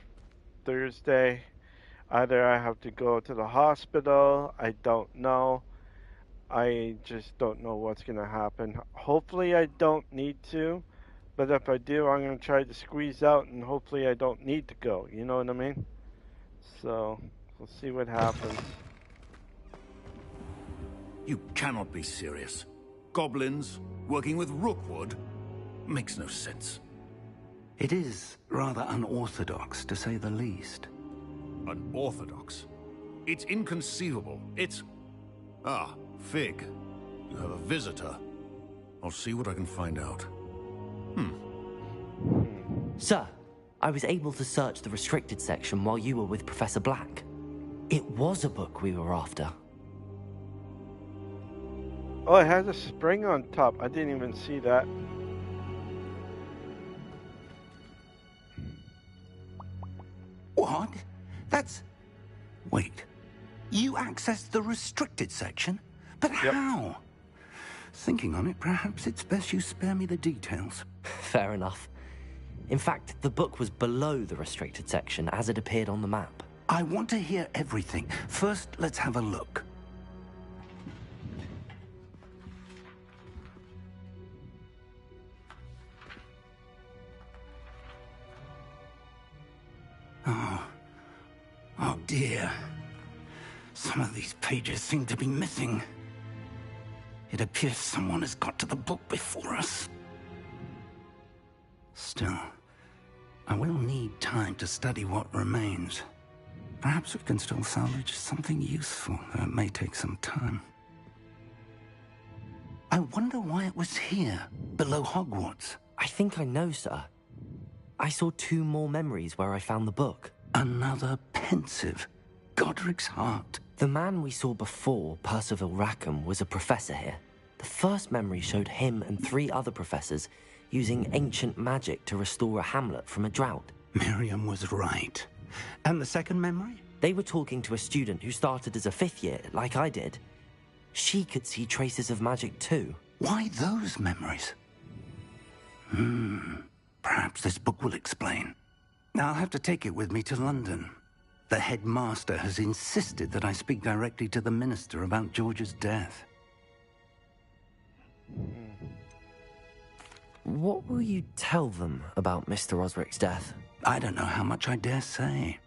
Thursday. Either I have to go to the hospital, I don't know. I just don't know what's going to happen. Hopefully I don't need to, but if I do, I'm going to try to squeeze out and hopefully I don't need to go. You know what I mean? So, we'll see what happens. You cannot be serious. Goblins working with Rookwood makes no sense. It is rather unorthodox, to say the least. Unorthodox? It's inconceivable. It's... Ah, Fig. You have a visitor. I'll see what I can find out. Sir, I was able to search the restricted section while you were with Professor Black. It was a book we were after. Oh, it has a spring on top. I didn't even see that. What? That's... Wait. You accessed the restricted section? But how? Thinking on it, perhaps it's best you spare me the details. Fair enough. In fact, the book was below the restricted section as it appeared on the map. I want to hear everything. First, let's have a look. Oh dear. Some of these pages seem to be missing. It appears someone has got to the book before us. Still, I will need time to study what remains. Perhaps we can still salvage something useful, though it may take some time. I wonder why it was here, below Hogwarts. I think I know, sir. I saw 2 more memories where I found the book. Another pensive. Godric's heart. The man we saw before, Percival Rackham, was a professor here. The first memory showed him and 3 other professors using ancient magic to restore a hamlet from a drought. Miriam was right. And the second memory? They were talking to a student who started as a 5th year, like I did. She could see traces of magic too. Why those memories? Perhaps this book will explain. I'll have to take it with me to London. The headmaster has insisted that I speak directly to the minister about George's death. What will you tell them about Mr. Osric's death? I don't know how much I dare say.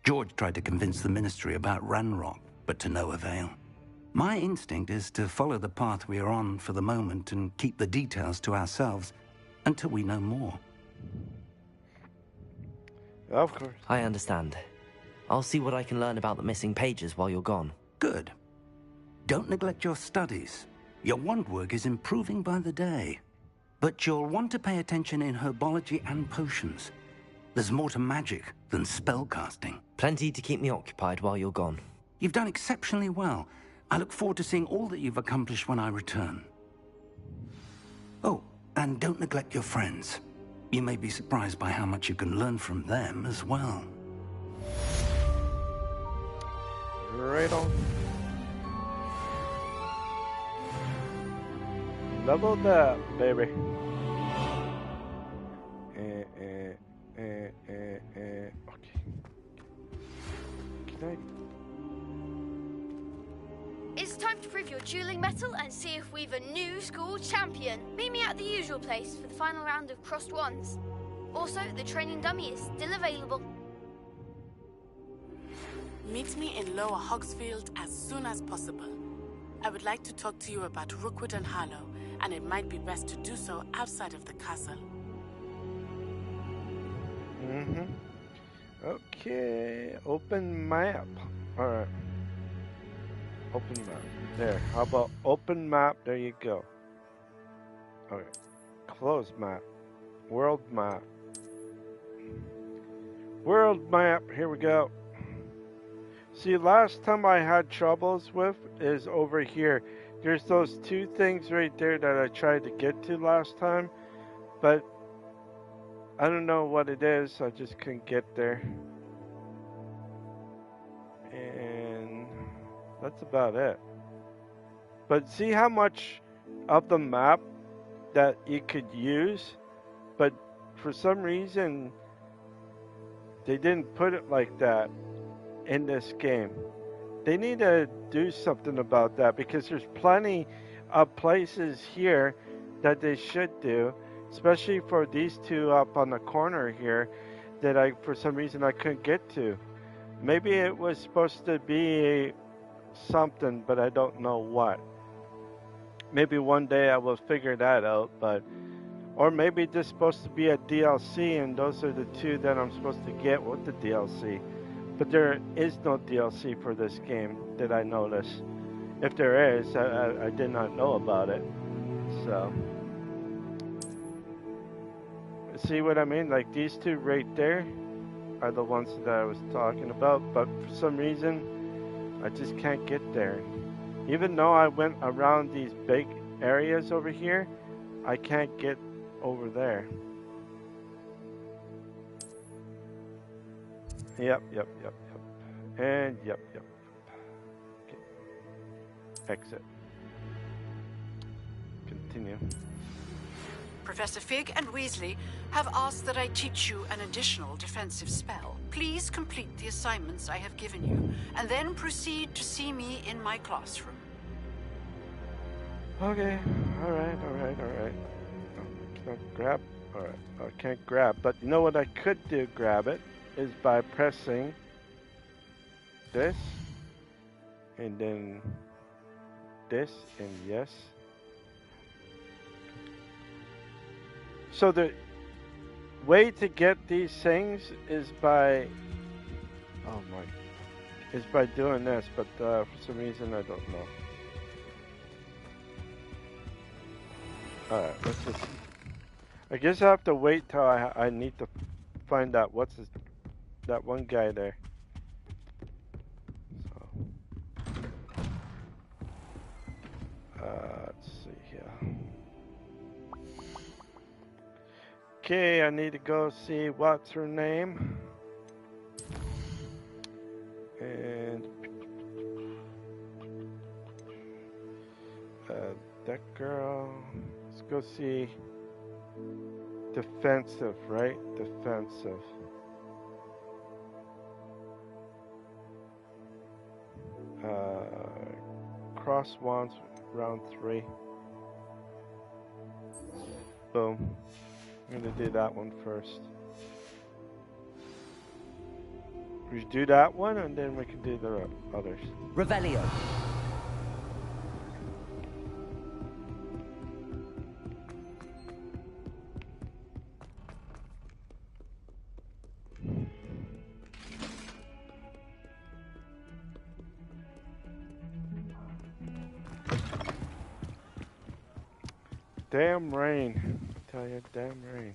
George tried to convince the ministry about Ranrock, but to no avail. My instinct is to follow the path we are on for the moment and keep the details to ourselves until we know more. Of course. I understand. I'll see what I can learn about the missing pages while you're gone. Good. Don't neglect your studies. Your wand work is improving by the day. But you'll want to pay attention in herbology and potions. There's more to magic than spellcasting. Plenty to keep me occupied while you're gone. You've done exceptionally well. I look forward to seeing all that you've accomplished when I return. Oh, and don't neglect your friends. You may be surprised by how much you can learn from them as well. Right on. Leveled up, baby. Okay. Can I? It's time to prove your dueling mettle and see if we've a new school champion. Meet me at the usual place for the final round of crossed wands. Also, the training dummy is still available. Meet me in Lower Hogsfield as soon as possible. I would like to talk to you about Rookwood and Harlow, and it might be best to do so outside of the castle. Okay. Open map. Alright. Open map. There. How about open map? There you go. Okay. Close map. World map. World map. Here we go. See, last time I had troubles with is over here. There's those two things right there that I tried to get to last time, but I don't know what it is. I just couldn't get there. And that's about it. But see how much of the map that you could use, but for some reason they didn't put it like that in this game. They need to do something about that, because there's plenty of places here that they should do, especially for these two up on the corner here that for some reason I couldn't get to. Maybe it was supposed to be something, but I don't know what. Maybe one day I will figure that out, or maybe this is supposed to be a DLC and those are the two that I'm supposed to get with the DLC. But there is no DLC for this game that I noticed. If there is, I did not know about it. So, see what I mean? Like these two right there are the ones that I was talking about, but for some reason, I just can't get there. Even though I went around these big areas over here, I can't get over there. Yep. And yep. Okay. Exit. Continue. Professor Fig and Weasley have asked that I teach you an additional defensive spell. Please complete the assignments I have given you, and then proceed to see me in my classroom. Okay. Alright. Can I grab? Alright. I can't grab, but you know what I could do, grab it, is by pressing this, and then this, and yes. So the way to get these things is by, is by doing this, but for some reason I don't know. Alright, let's just, I guess I have to wait till I need to find out that one guy there. So, let's see here. Okay, I need to go see what's her name. And that girl. Let's go see defensive, right? Defensive. Cross wands, round 3. Boom. I'm gonna do that one first. We do that one and then we can do the others. Revelio. Damn rain. I tell you, damn rain.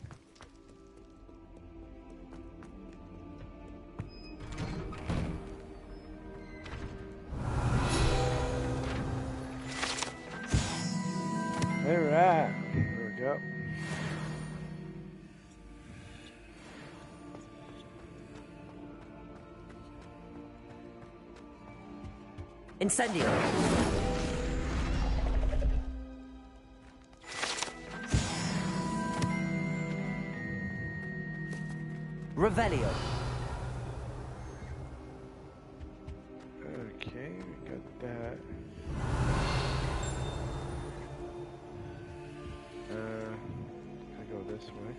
Alright. There we go. Incendio. Revelio. Okay, we got that. I go this way.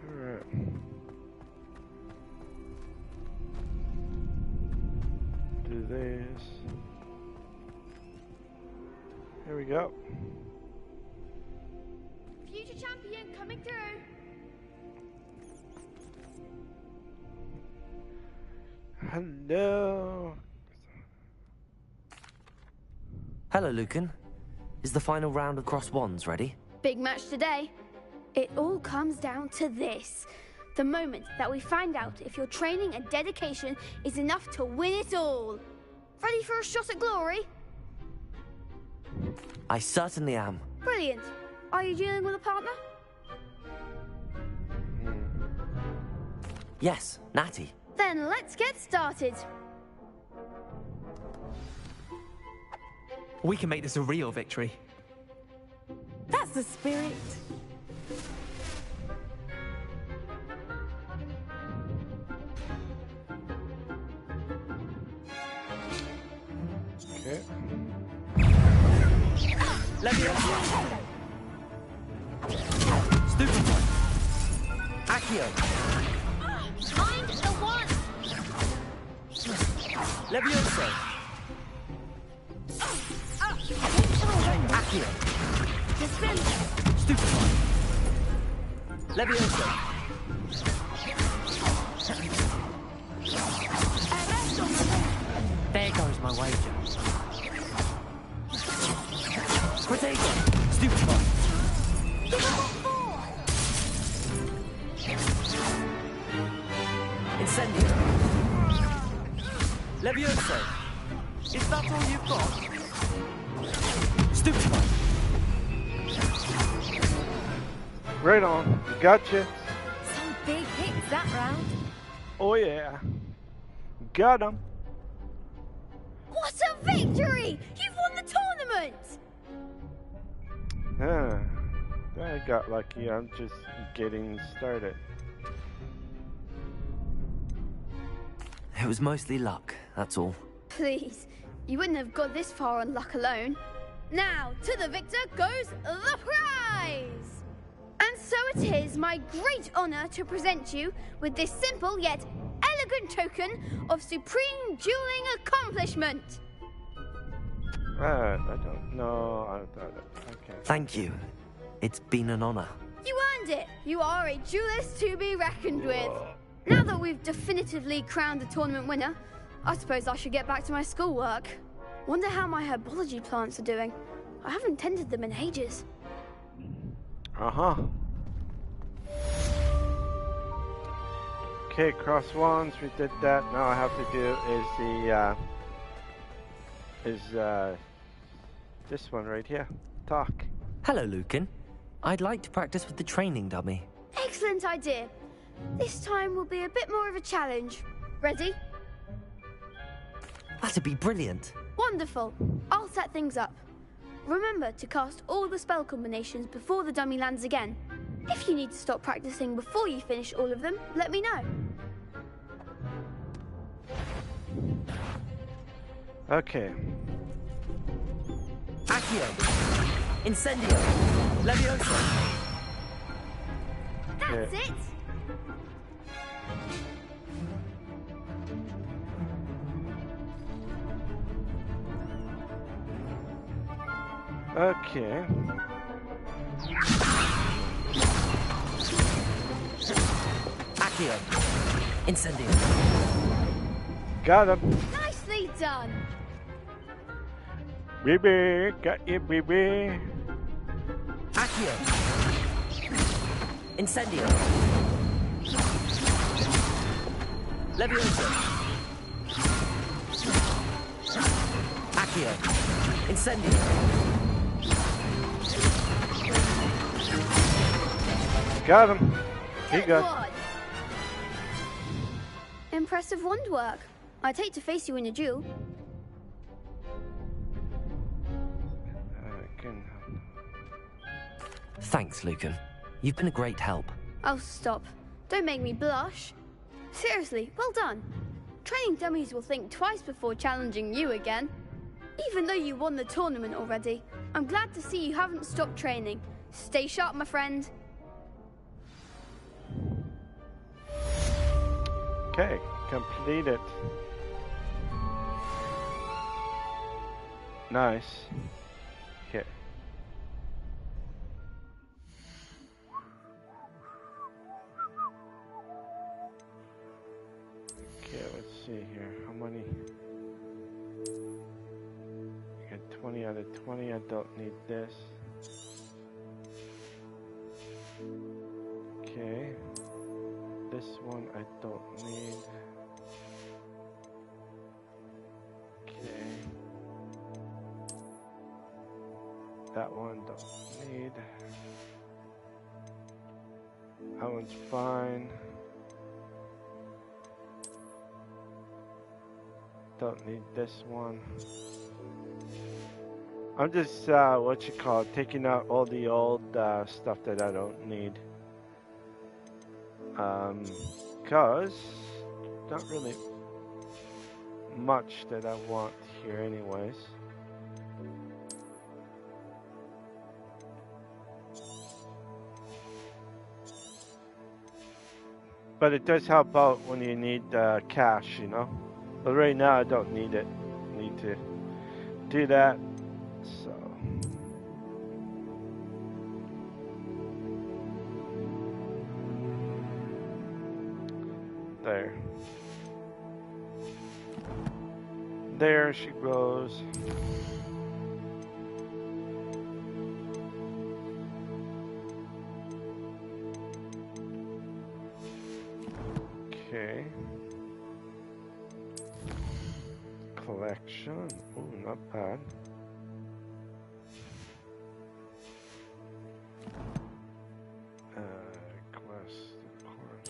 Alright. Do this. Here we go. Future champion coming through. Hello. Hello, Lucan. Is the final round of Cross Wands ready? Big match today. It all comes down to this. The moment that we find out if your training and dedication is enough to win it all. Ready for a shot at glory? I certainly am. Brilliant. Are you dealing with a partner? Yes, Natty. Then let's get started. We can make this a real victory. That's the spirit. Okay. Leviosa. Stupefy. Accio. Find the one. Leviosa. Accio. Defend. Stupefy. Leviosa. There goes my wager. Protego. Stupefy. Incendio. Leviosa. Is that all you've got? Stupefy. Right on. Gotcha. Some big hits that round. Oh yeah. Got him. What a victory! You've won the tournament! I got lucky. I'm just getting started. It was mostly luck, that's all. Please, you wouldn't have got this far on luck alone. Now, to the victor goes the prize! And so it is my great honor to present you with this simple yet elegant token of supreme dueling accomplishment. I don't know. Okay. Thank you. It's been an honor. You earned it. You are a duelist to be reckoned with. Now that we've definitively crowned the tournament winner, I suppose I should get back to my schoolwork. Wonder how my herbology plants are doing. I haven't tended them in ages. Uh-huh. Okay, cross wands, we did that. Now I have to do is this one right here. Talk. Hello, Lucan. I'd like to practice with the training dummy. Excellent idea. This time will be a bit more of a challenge. Ready? That'd be brilliant. Wonderful. I'll set things up. Remember to cast all the spell combinations before the dummy lands again. If you need to stop practicing before you finish all of them, let me know. Okay. Accio. Incendio. Leviosa. That's it. Okay. Accio. Incendio. Got him. Nicely done. Baby, got you, baby. Accio. Incendio. Levioso. Accio. Incendio. Got him. He got. One. Impressive wand work. I'd hate to face you in a duel. Thanks, Lucan. You've been a great help. Oh, stop. Don't make me blush. Seriously, well done. Training dummies will think twice before challenging you again. Even though you won the tournament already, I'm glad to see you haven't stopped training. Stay sharp, my friend. Okay, completed. Nice. Okay. Okay, let's see here. How many? I got 20 out of 20. I don't need this. Okay. This one I don't need. Okay. That one don't need. That one's fine. Don't need this one. I'm just, taking out all the old stuff that I don't need. Because not really much that I want here anyways. But it does help out when you need cash, you know. But right now I don't need it. Need to do that. So there. There she goes. Okay. Collection. Oh, not bad. Quest, of course.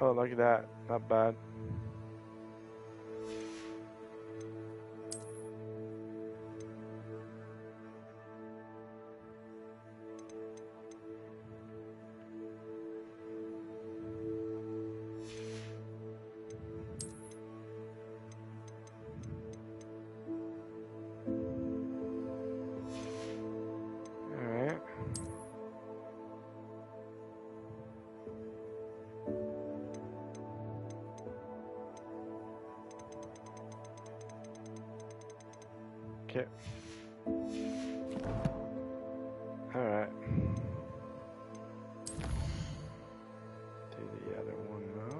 Oh, look at that. Not bad. Okay. Alright. Do the other one now.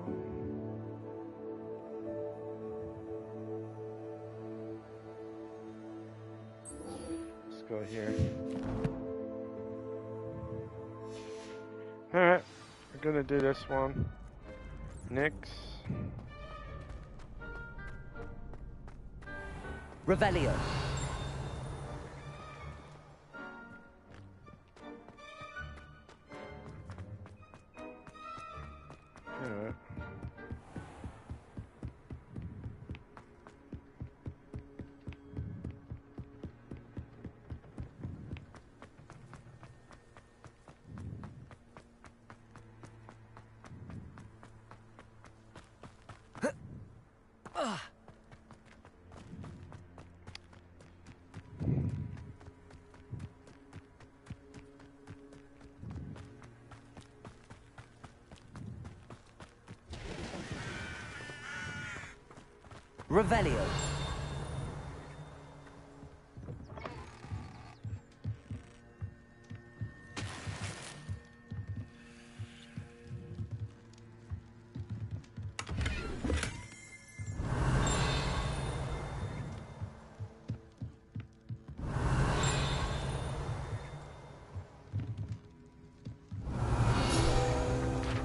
Let's go here. Alright. We're gonna do this one. Next. Revelio. Alright. Revelio.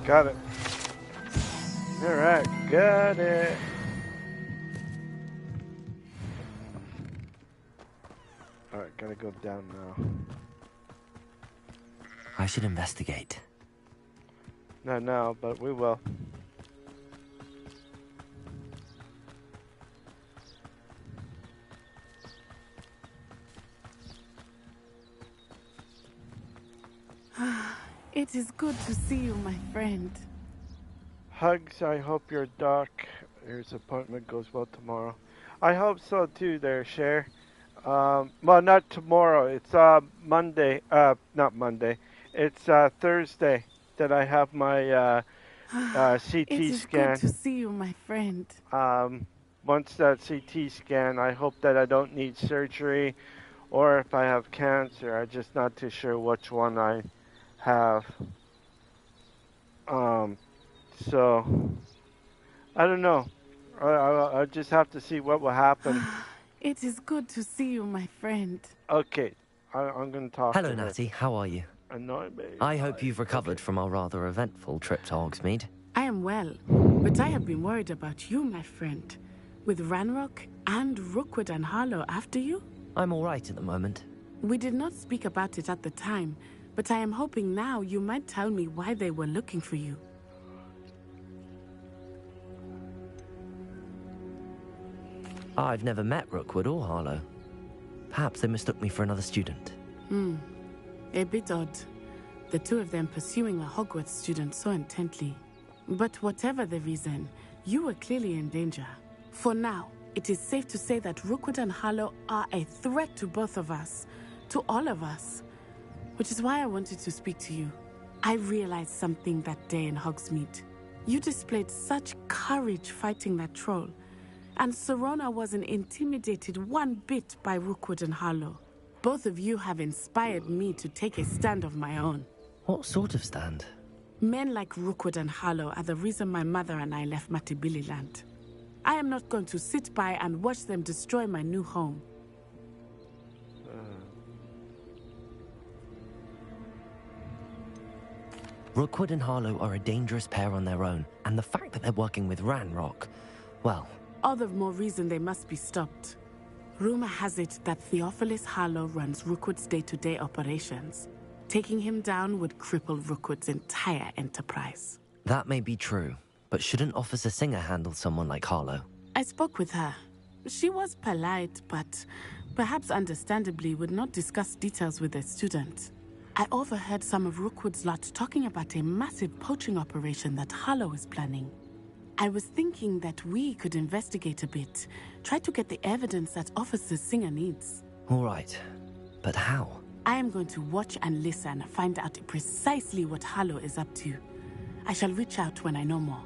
Got it. Alright, got it. Alright, gotta go down now. I should investigate. Not now, but we will. It is good to see you, my friend. Hugs, I hope your doctor's appointment goes well tomorrow. I hope so too there, Cher. Well, not tomorrow. It's Monday. Not Monday. It's Thursday that I have my CT It is scan. good to see you, my friend. Once that CT scan, I hope that I don't need surgery, or if I have cancer. I'm just not too sure which one I have. So I don't know. I just have to see what will happen. It is good to see you, my friend. Okay, I'm going to talk Hello, to her. Natty. How are you? Annoyed me. I hope you've recovered from our rather eventful trip to Hogsmeade. I am well, but I have been worried about you, my friend. With Ranrock and Rookwood and Harlow after you? I'm all right at the moment. We did not speak about it at the time, but I am hoping now you might tell me why they were looking for you. I've never met Rookwood or Harlow. Perhaps they mistook me for another student. A bit odd. The two of them pursuing a Hogwarts student so intently. But whatever the reason, you were clearly in danger. For now, it is safe to say that Rookwood and Harlow are a threat to both of us. To all of us. Which is why I wanted to speak to you. I realized something that day in Hogsmeade. You displayed such courage fighting that troll. And Serona wasn't intimidated one bit by Rookwood and Harlow. Both of you have inspired me to take a stand of my own. What sort of stand? Men like Rookwood and Harlow are the reason my mother and I left Matibili Land. I am not going to sit by and watch them destroy my new home. Rookwood and Harlow are a dangerous pair on their own, and the fact that they're working with Ranrock, well... All the more reason they must be stopped. Rumor has it that Theophilus Harlow runs Rookwood's day-to-day operations. Taking him down would cripple Rookwood's entire enterprise. That may be true, but shouldn't Officer Singer handle someone like Harlow? I spoke with her. She was polite, but perhaps understandably would not discuss details with a student. I overheard some of Rookwood's lot talking about a massive poaching operation that Harlow is planning. I was thinking that we could investigate a bit, try to get the evidence that Officer Singer needs. All right, but how? I am going to watch and listen, find out precisely what Harlow is up to. I shall reach out when I know more.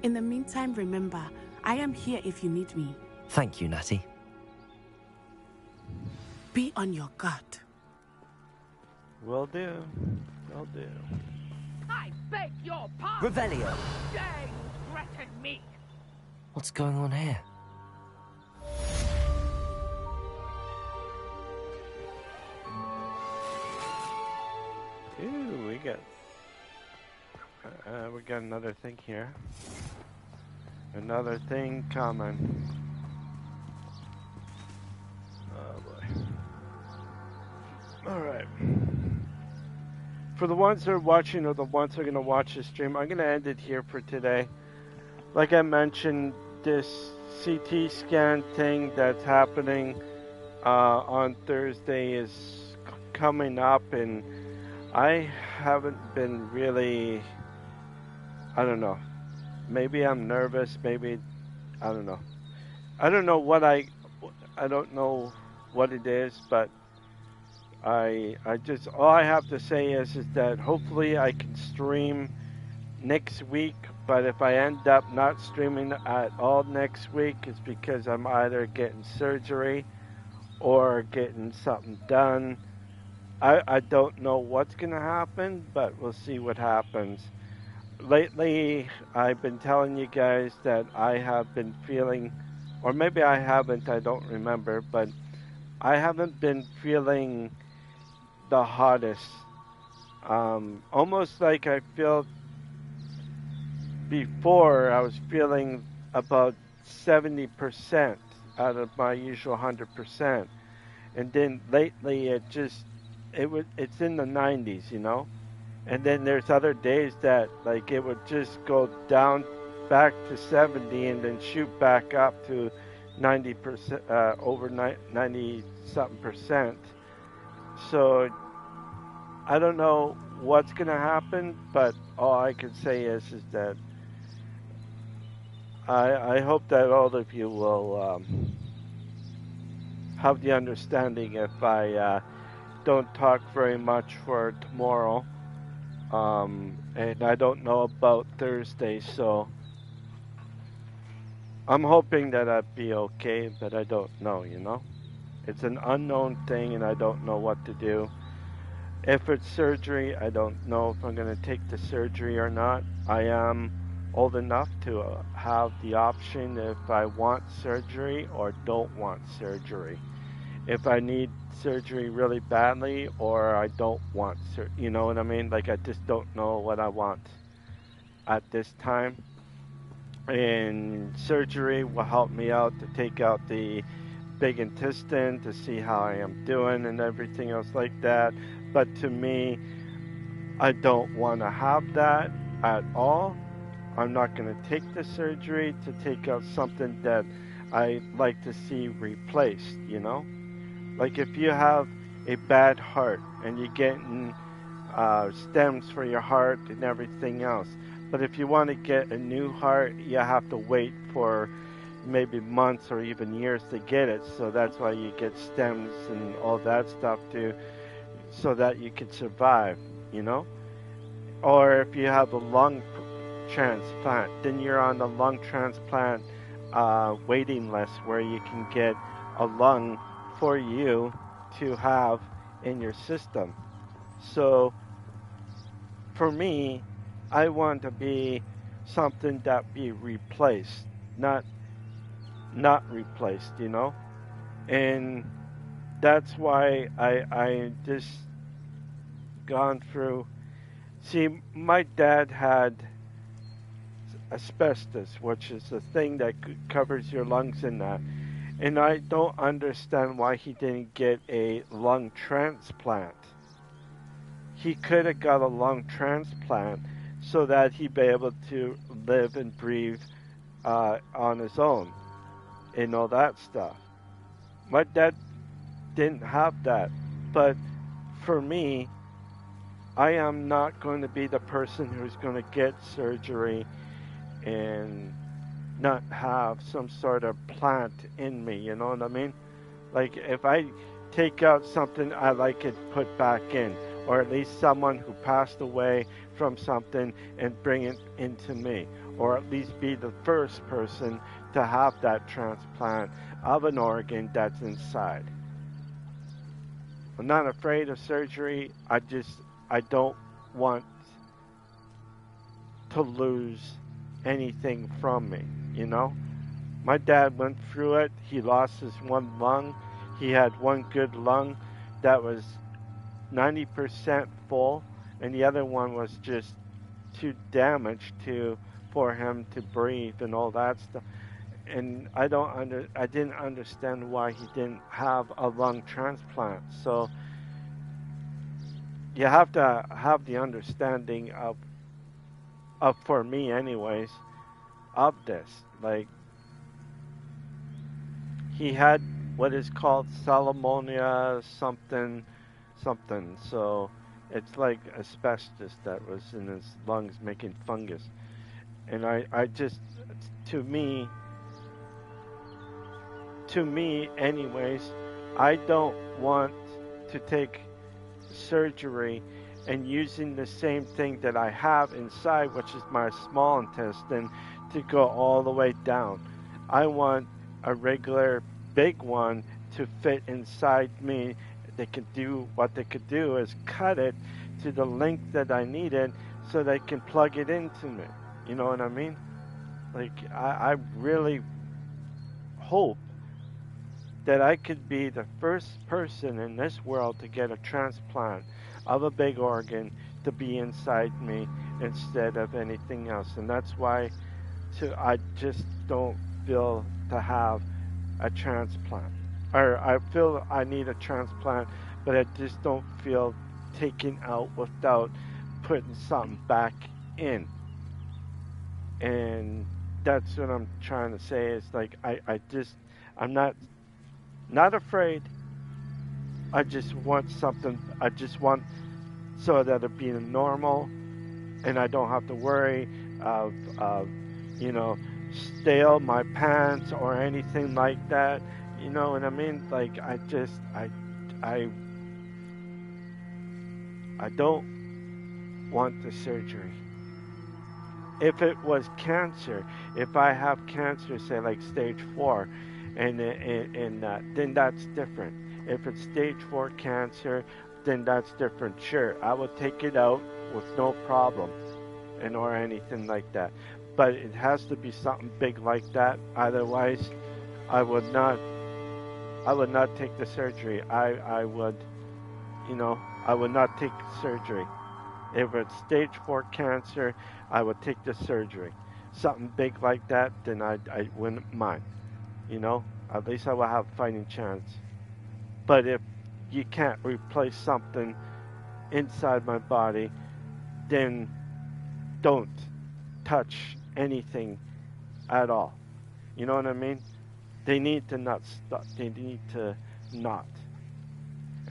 In the meantime, remember, I am here if you need me. Thank you, Natty. Be on your guard. Will do. Will do. I beg your pardon. Revelio. Dare you threaten me? What's going on here? Ooh, we got another thing here. Another thing coming. Oh boy. Alright. For the ones that are watching or the ones that are going to watch the stream, I'm going to end it here for today. Like I mentioned, this CT scan thing that's happening on Thursday is coming up, and I haven't been really, I don't know, maybe I'm nervous, maybe, I don't know. I don't know what I don't know what it is, but I just, all I have to say is that hopefully I can stream next week, but if I end up not streaming at all next week, it's because I'm either getting surgery or getting something done. I don't know what's going to happen, but we'll see what happens. Lately, I've been telling you guys that I have been feeling, or maybe I haven't, I don't remember, but I haven't been feeling the hottest. Almost like I feel before I was feeling about 70% out of my usual 100%, and then lately it's in the 90s, you know. And then there's other days that like it would just go down back to 70 and then shoot back up to 90%, over 90 something percent. So I don't know what's gonna happen, but all I can say is that I hope that all of you will have the understanding if I don't talk very much for tomorrow. And I don't know about Thursday, so I'm hoping that I'd be okay, but I don't know, you know? It's an unknown thing and I don't know what to do. If it's surgery, I don't know if I'm going to take the surgery or not. I am old enough to have the option if I want surgery or don't want surgery. If I need surgery really badly or I don't want surgery, you know what I mean? Like I just don't know what I want at this time. And surgery will help me out to take out the big intestine to see how I am doing and everything else like that. But to me, I don't want to have that at all. I'm not going to take the surgery to take out something that I like to see replaced, you know? Like if you have a bad heart and you're getting stems for your heart and everything else, but if you want to get a new heart, you have to wait for maybe months or even years to get it. So that's why you get stems and all that stuff too, so that you can survive, you know? Or if you have a lung transplant, then you're on the lung transplant waiting list where you can get a lung for you to have in your system. So for me, I want to be something that be replaced, not replaced, you know? And that's why I just gone through. See, my dad had asbestos, which is the thing that covers your lungs in that. And I don't understand why he didn't get a lung transplant. He could have got a lung transplant so that he'd be able to live and breathe on his own and all that stuff. My dad didn't have that. But for me, I am not going to be the person who's going to get surgery and not have some sort of plant in me, you know what I mean? Like if I take out something, I like it put back in, or at least someone who passed away from something and bring it into me, or at least be the first person to have that transplant of an organ that's inside. I'm not afraid of surgery. I don't want to lose anything from me, you know? My dad went through it. He lost his one lung. He had one good lung that was 90% full, and the other one was just too damaged for him to breathe and all that stuff. And I didn't understand why he didn't have a lung transplant. So you have to have the understanding of for me anyways, of this. Like he had what is called salmonella something. So it's like asbestos that was in his lungs making fungus. And I just, to me anyways, I don't want to take surgery and using the same thing that I have inside, which is my small intestine, to go all the way down. I want a regular big one to fit inside me. They could do what they could do is cut it to the length that I needed so they can plug it into me. You know what I mean? Like I really hope that I could be the first person in this world to get a transplant of a big organ to be inside me instead of anything else. And that's why I just don't feel to have a transplant. Or I feel I need a transplant, but I just don't feel taken out without putting something back in. And that's what I'm trying to say. Is like I'm not afraid. I just want something. I just want so that it be normal, and I don't have to worry of you know stale my pants or anything like that. You know what I mean? Like I I don't want the surgery. If it was cancer, if I have cancer, say like stage 4, and then that's different. If it's stage 4 cancer, then that's different. Sure, I would take it out with no problem, and or anything like that. But it has to be something big like that. Otherwise, I would not. I would not take the surgery. I would, I would not take surgery. If it's stage 4 cancer, I would take the surgery. Something big like that, then I wouldn't mind. At least I will have a fighting chance. But if you can't replace something inside my body, then don't touch anything at all. You know what I mean? They need to not stop. They need to not.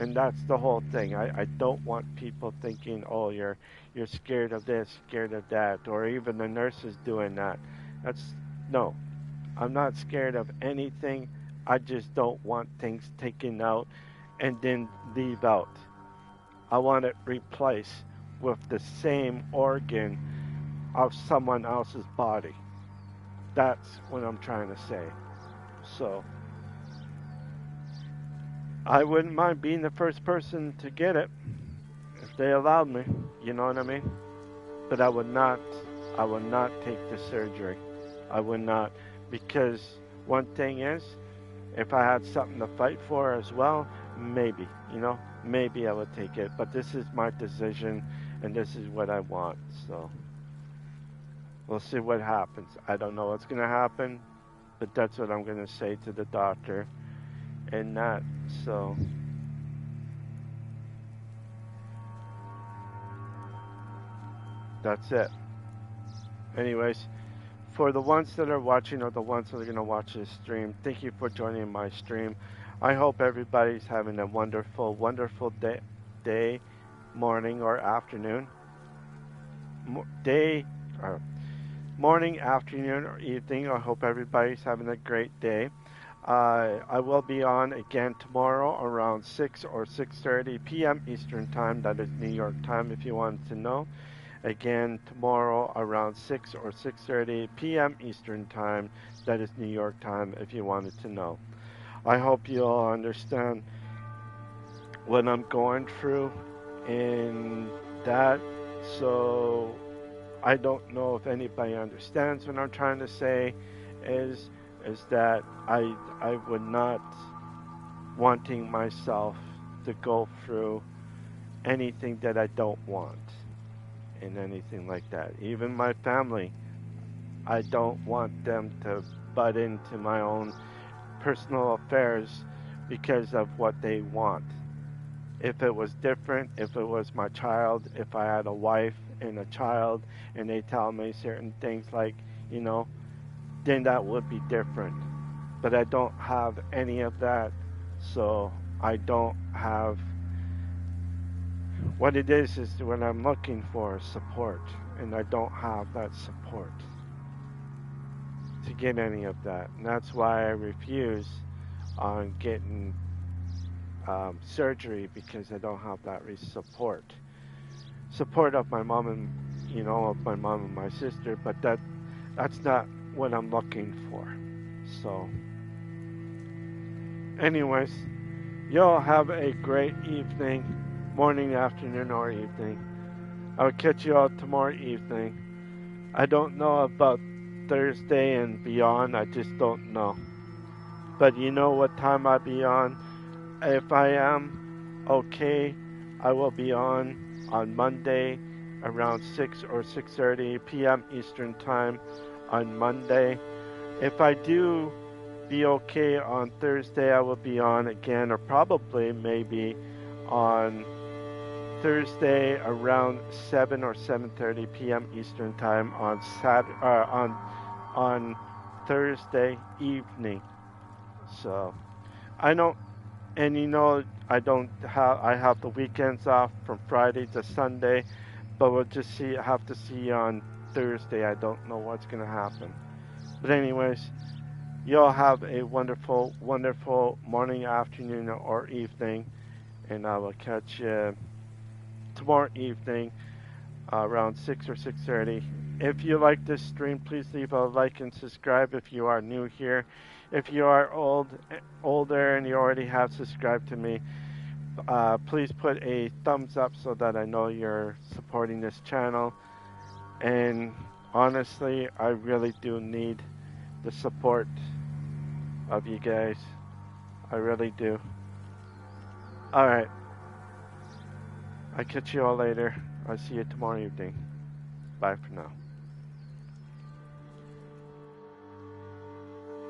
And that's the whole thing. I don't want people thinking, oh, you're scared of this, scared of that, or even the nurses doing that. No. I'm not scared of anything. I just don't want things taken out and then leave out. I want it replaced with the same organ of someone else's body. That's what I'm trying to say. So I wouldn't mind being the first person to get it if they allowed me. You know what I mean? But I would not take the surgery. I would not, because one thing is, if I had something to fight for as well, maybe, maybe I would take it. But this is my decision, and this is what I want. So we'll see what happens. I don't know what's going to happen, but that's what I'm going to say to the doctor. And that, so that's it. Anyways, for the ones that are watching or the ones that are going to watch this stream, thank you for joining my stream. I hope everybody's having a wonderful, wonderful day, morning, or afternoon. Morning, afternoon, or evening. I hope everybody's having a great day. I will be on again tomorrow around 6 or 6:30 p.m. Eastern Time. That is New York time if you want to know. Again tomorrow around 6 or 6:30 p.m. Eastern Time. That is New York time if you wanted to know. I hope you all understand what I'm going through in that. So I don't know if anybody understands what I'm trying to say. Is that I would not wanting myself to go through anything that I don't want and anything like that. Even my family, I don't want them to butt into my own personal affairs because of what they want. If it was different, if it was my child, if I had a wife and a child and they tell me certain things like, then that would be different. But I don't have any of that, so I don't have. What it is when I'm looking for support, and I don't have that support to get any of that. And that's why I refuse on getting surgery, because I don't have that support. Support of my mom and, of my mom and my sister, but that's not what I'm looking for. So, anyways, y'all have a great evening, morning, afternoon, or evening. I'll catch you all tomorrow evening. I don't know about Thursday and beyond. I just don't know. But you know what time I'll be on. If I am okay, I will be on Monday around 6 or 6:30 p.m. Eastern Time on Monday. If I do be okay on Thursday, I will be on again, or probably maybe on Thursday around 7 or 7:30 p.m. Eastern Time on on Thursday evening. So I don't, and I don't have I have the weekends off from Friday to Sunday, but we'll just have to see on Thursday. I don't know what's gonna happen. But anyways, y'all have a wonderful, wonderful morning, afternoon, or evening, and I will catch you tomorrow evening around 6 or 6:30. If you like this stream, please leave a like and subscribe if you are new here. If you are older and you already have subscribed to me, please put a thumbs up so that I know you're supporting this channel. And honestly, I really do need the support of you guys. I really do. Alright. I'll catch you all later. I'll see you tomorrow evening. Bye for now.